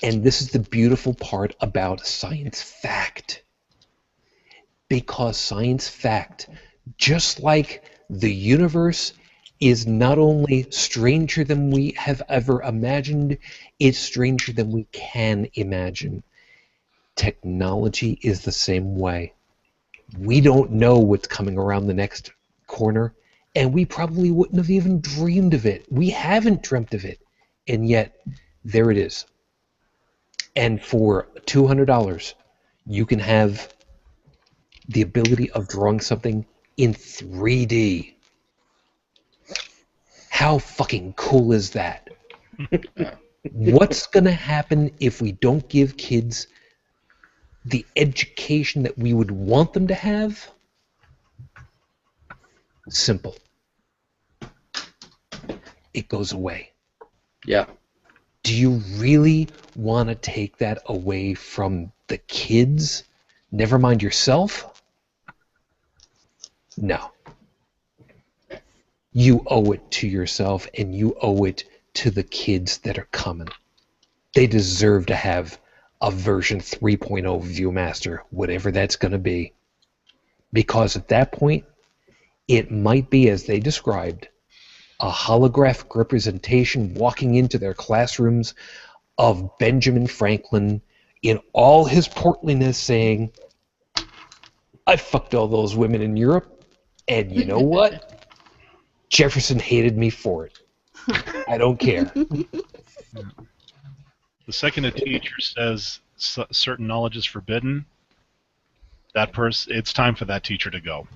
And this is the beautiful part about science fact. Because science fact, just like the universe is not only stranger than we have ever imagined, it's stranger than we can imagine. Technology is the same way. We don't know what's coming around the next corner, and we probably wouldn't have even dreamed of it. We haven't dreamt of it, and yet there it is. And for $200, you can have the ability of drawing something in 3D. How fucking cool is that? What's going to happen if we don't give kids the education that we would want them to have? Simple. It goes away. Yeah. Do you really want to take that away from the kids? Never mind yourself? No. You owe it to yourself, and you owe it to the kids that are coming. They deserve to have a version 3.0 Viewmaster, whatever that's going to be. Because at that point, it might be, as they described, a holographic representation walking into their classrooms of Benjamin Franklin in all his portliness saying, I fucked all those women in Europe, and you know what? Jefferson hated me for it. I don't care. The second a teacher says certain knowledge is forbidden, it's time for that teacher to go.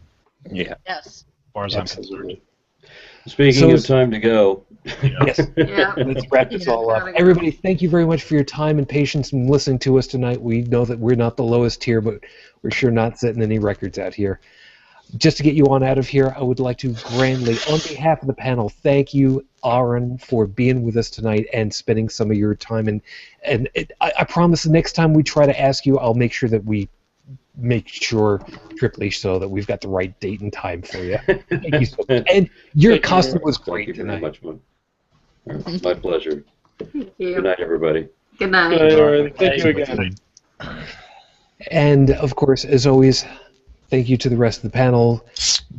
Yeah. Yes. As far as I'm concerned. Speaking of time to go. Yes. Yeah. Let's wrap this all up. Everybody, thank you very much for your time and patience in listening to us tonight. We know that we're not the lowest tier, but we're sure not setting any records out here. Just to get you on out of here, I would like to grandly, on behalf of the panel, thank you, Aron, for being with us tonight and spending some of your time. And I promise the next time we try to ask you, I'll make sure that we make sure triply so that we've got the right date and time for you. Thank you so much. And your costume was great tonight. Thank you very much. My pleasure. Thank you. Good night, everybody. Good night. Thank you again. And, of course, as always, thank you to the rest of the panel.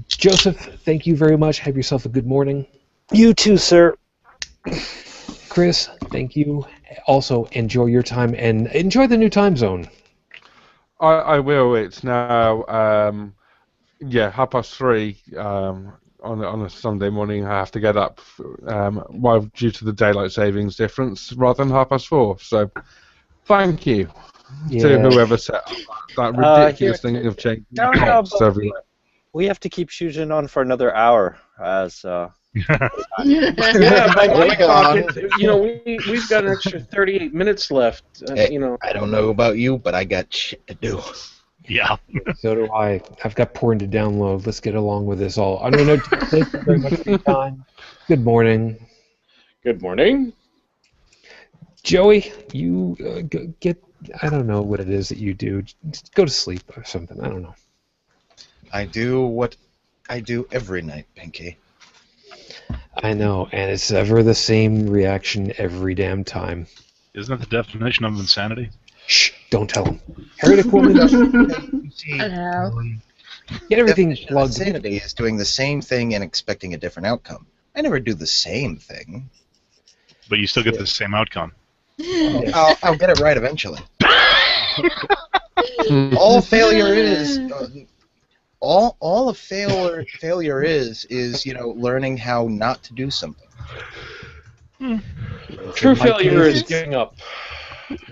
Joseph, thank you very much. Have yourself a good morning. You too, sir. Chris, thank you. Also, enjoy your time and enjoy the new time zone. I will. It's now 3:30 on a Sunday morning. I have to get up due to the daylight savings difference rather than 4:30. So thank you to whoever set up that ridiculous thing of changing clocks everywhere. We have to keep shooting on for another hour as. Yeah, by my clock, we've got an extra 38 minutes left. I don't know about you, but I got shit to do. Yeah. So do I. I've got porn to download. Let's get along with this all. Thank you very much for your time. Good morning. Good morning. Joey, you get, I don't know what it is that you do. Just go to sleep or something. I don't know. I do what I do every night, Pinky. I know, and it's ever the same reaction every damn time. Isn't that the definition of insanity? Shh, don't tell him. Heretic woman, Hello. get everything plugged. Insanity is doing the same thing and expecting a different outcome. I never do the same thing. But you still get the same outcome. I'll get it right eventually. All failure is... All a failure is learning how not to do something. True failure is giving up.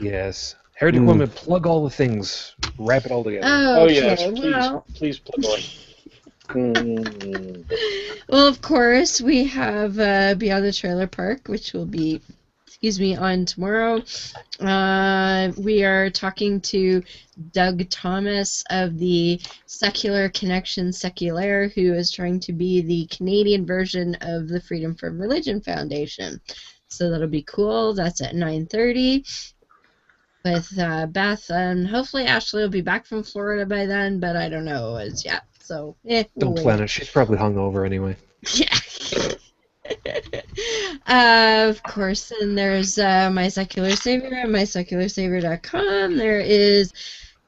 Yes. Heretic woman, plug all the things. Wrap it all together. Oh yes, well, please plug away. Well, of course, we have Beyond the Trailer Park, which will be, on tomorrow. We are talking to Doug Thomas of the Secular Connection Seculaire, who is trying to be the Canadian version of the Freedom from Religion Foundation. So that'll be cool. That's at 9:30 with Beth, and hopefully Ashley will be back from Florida by then, but I don't know as yet. So, Don't plan it. She's probably hungover anyway. Yeah. Of course, and there's My Secular Savior at mysecularsavior.com. There is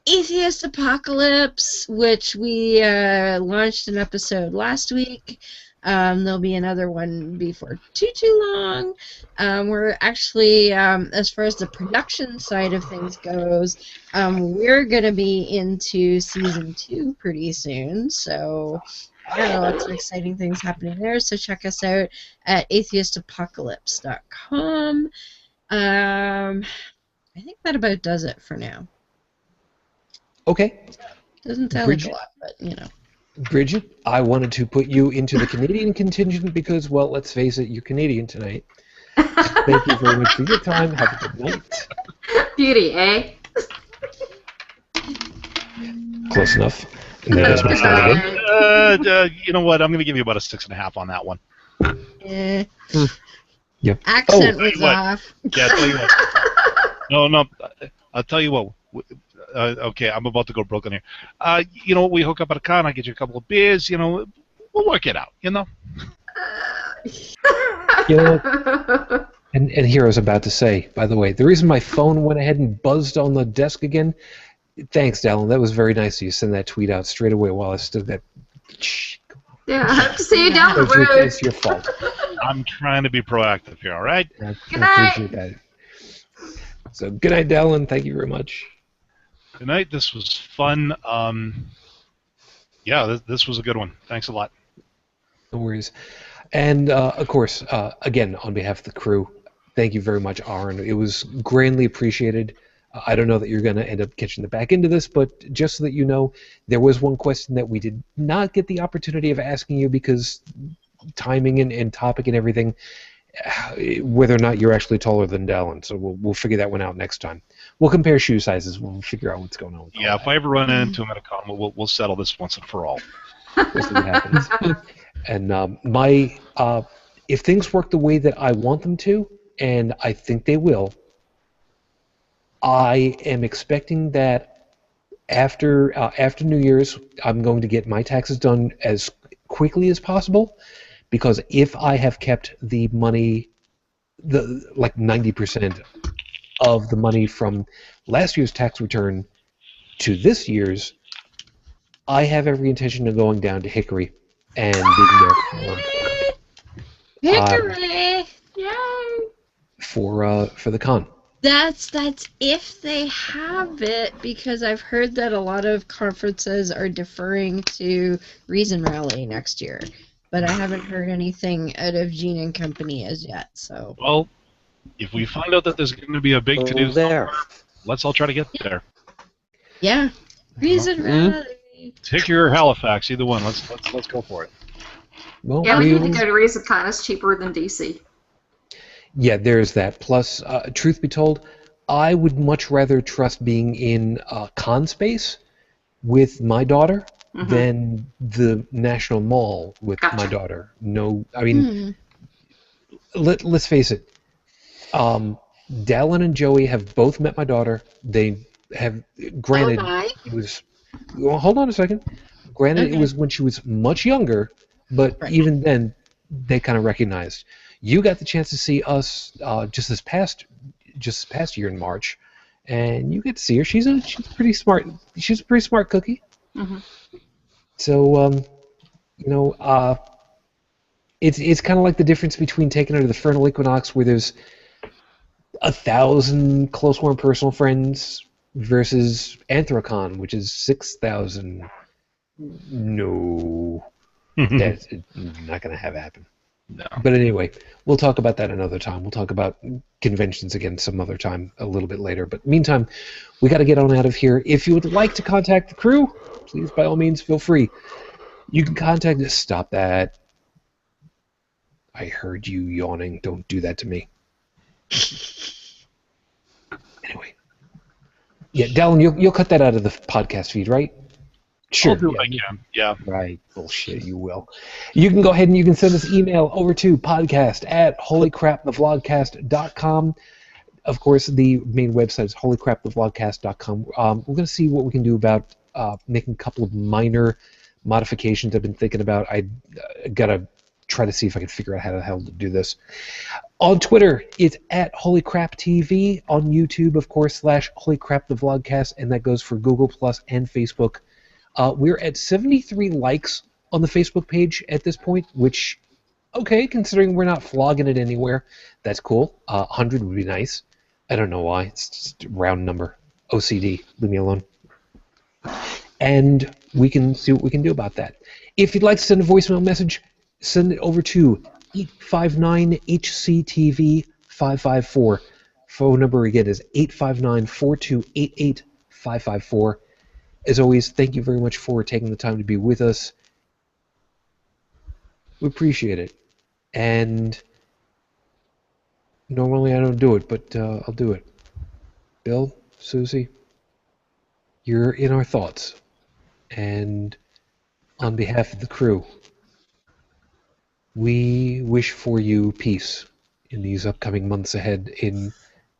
Atheist Apocalypse, which we launched an episode last week. There'll be another one before too long. We're actually, as far as the production side of things goes, we're going to be into season 2 pretty soon, so I don't know, lots of exciting things happening there, so check us out at atheistapocalypse.com. I think that about does it for now. Okay. Doesn't sound like a lot, but Bridget, I wanted to put you into the Canadian contingent because, well, let's face it, you're Canadian tonight. Thank you very much for your time. Have a good night. Beauty, eh? Close enough. And there goes my start again. You know what? I'm going to give you about a 6.5 on that one. Eh. Yep. Accent tell you was what. off. Yeah, I'll tell you what. No. I'll tell you what. Okay, I'm about to go broke on here. You know, we hook up at a con. I get you a couple of beers. You know, we'll work it out. You know. You know, and here I was about to say, by the way, the reason my phone went ahead and buzzed on the desk again, thanks, Dallin. That was very nice of you to send that tweet out straight away while I stood there. Yeah, I hope to see you down the road. It's your fault. I'm trying to be proactive here, all right? I Good night. appreciate that. So, good night, Dallin. Thank you very much. Good night. This was fun. Yeah, this was a good one. Thanks a lot. No worries. And, of course, again, on behalf of the crew, thank you very much, Aron. It was grandly appreciated. I don't know that you're going to end up catching the back into this, but just so that you know, there was one question that we did not get the opportunity of asking you because timing and topic and everything, whether or not you're actually taller than Dallin. So we'll figure that one out next time. We'll compare shoe sizes. We'll figure out what's going on with Yeah, if I ever run into him at a con, we'll settle this once and for all. We'll see what happens. And if things work the way that I want them to, and I think they will, I am expecting that after New Year's, I'm going to get my taxes done as quickly as possible, because if I have kept the money, like 90% of the money from last year's tax return to this year's, I have every intention of going down to Hickory and being there Hickory! Yay! for the con. That's if they have it, because I've heard that a lot of conferences are deferring to Reason Rally next year, but I haven't heard anything out of Gene and Company as yet. So. Well, if we find out that there's going to be a big to-do there, let's all try to get there. Yeah, Reason Rally. Hickory or Halifax, either one. Let's go for it. Well, Yeah, we need to go to Reason Con. It's cheaper than DC. Yeah, there's that. Plus, truth be told, I would much rather trust being in con space with my daughter than the National Mall with my daughter. No, I mean, let's face it. Dallin and Joey have both met my daughter. They have, granted, it was. Well, hold on a second. Granted, it was when she was much younger, but even then, they kind of recognized. You got the chance to see us just this past year in March, and you get to see her. She's pretty smart. She's a pretty smart cookie. So you know, it's kind of like the difference between taking her to the Fernal Equinox, where there's 1,000 close, warm, personal friends, versus Anthrocon, which is 6,000. No, that's not going to have happen. No. But anyway, we'll talk about that another time. We'll talk about conventions again some other time, a little bit later. But meantime, we got to get on out of here. If you would like to contact the crew, please, by all means, feel free. You can contact us. Stop that. I heard you yawning. Don't do that to me. Anyway. Yeah, Dallin, you'll cut that out of the podcast feed, right? Sure. I'll do what I can. Yeah. Right. Bullshit, you will. You can go ahead and you can send us email over to podcast@holycrapthevlogcast.com. Of course, the main website is holycrapthevlogcast.com. We're going to see what we can do about making a couple of minor modifications I've been thinking about. I got to try to see if I can figure out how the hell to do this. On Twitter, it's @holycraptv. On YouTube, of course, /holycrapthevlogcast, and that goes for Google Plus and Facebook. We're at 73 likes on the Facebook page at this point, which, okay, considering we're not flogging it anywhere, that's cool. 100 would be nice. I don't know why. It's just a round number. OCD. Leave me alone. And we can see what we can do about that. If you'd like to send a voicemail message, send it over to 859-HCTV-554. Phone number again is 859-4288-554. As always, thank you very much for taking the time to be with us. We appreciate it. And normally I don't do it, but I'll do it. Bill, Susie, you're in our thoughts. and on behalf of the crew, we wish for you peace in these upcoming months ahead in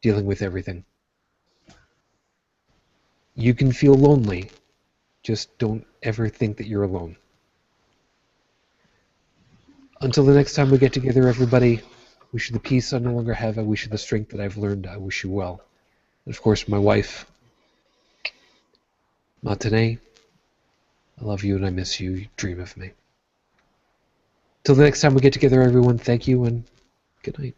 dealing with everything. You can feel lonely, just don't ever think that you're alone. Until the next time we get together, everybody, I wish you the peace I no longer have. I wish you the strength that I've learned. I wish you well. And of course, my wife, Matane, I love you and I miss you. You dream of me. Till the next time we get together, everyone, thank you and good night.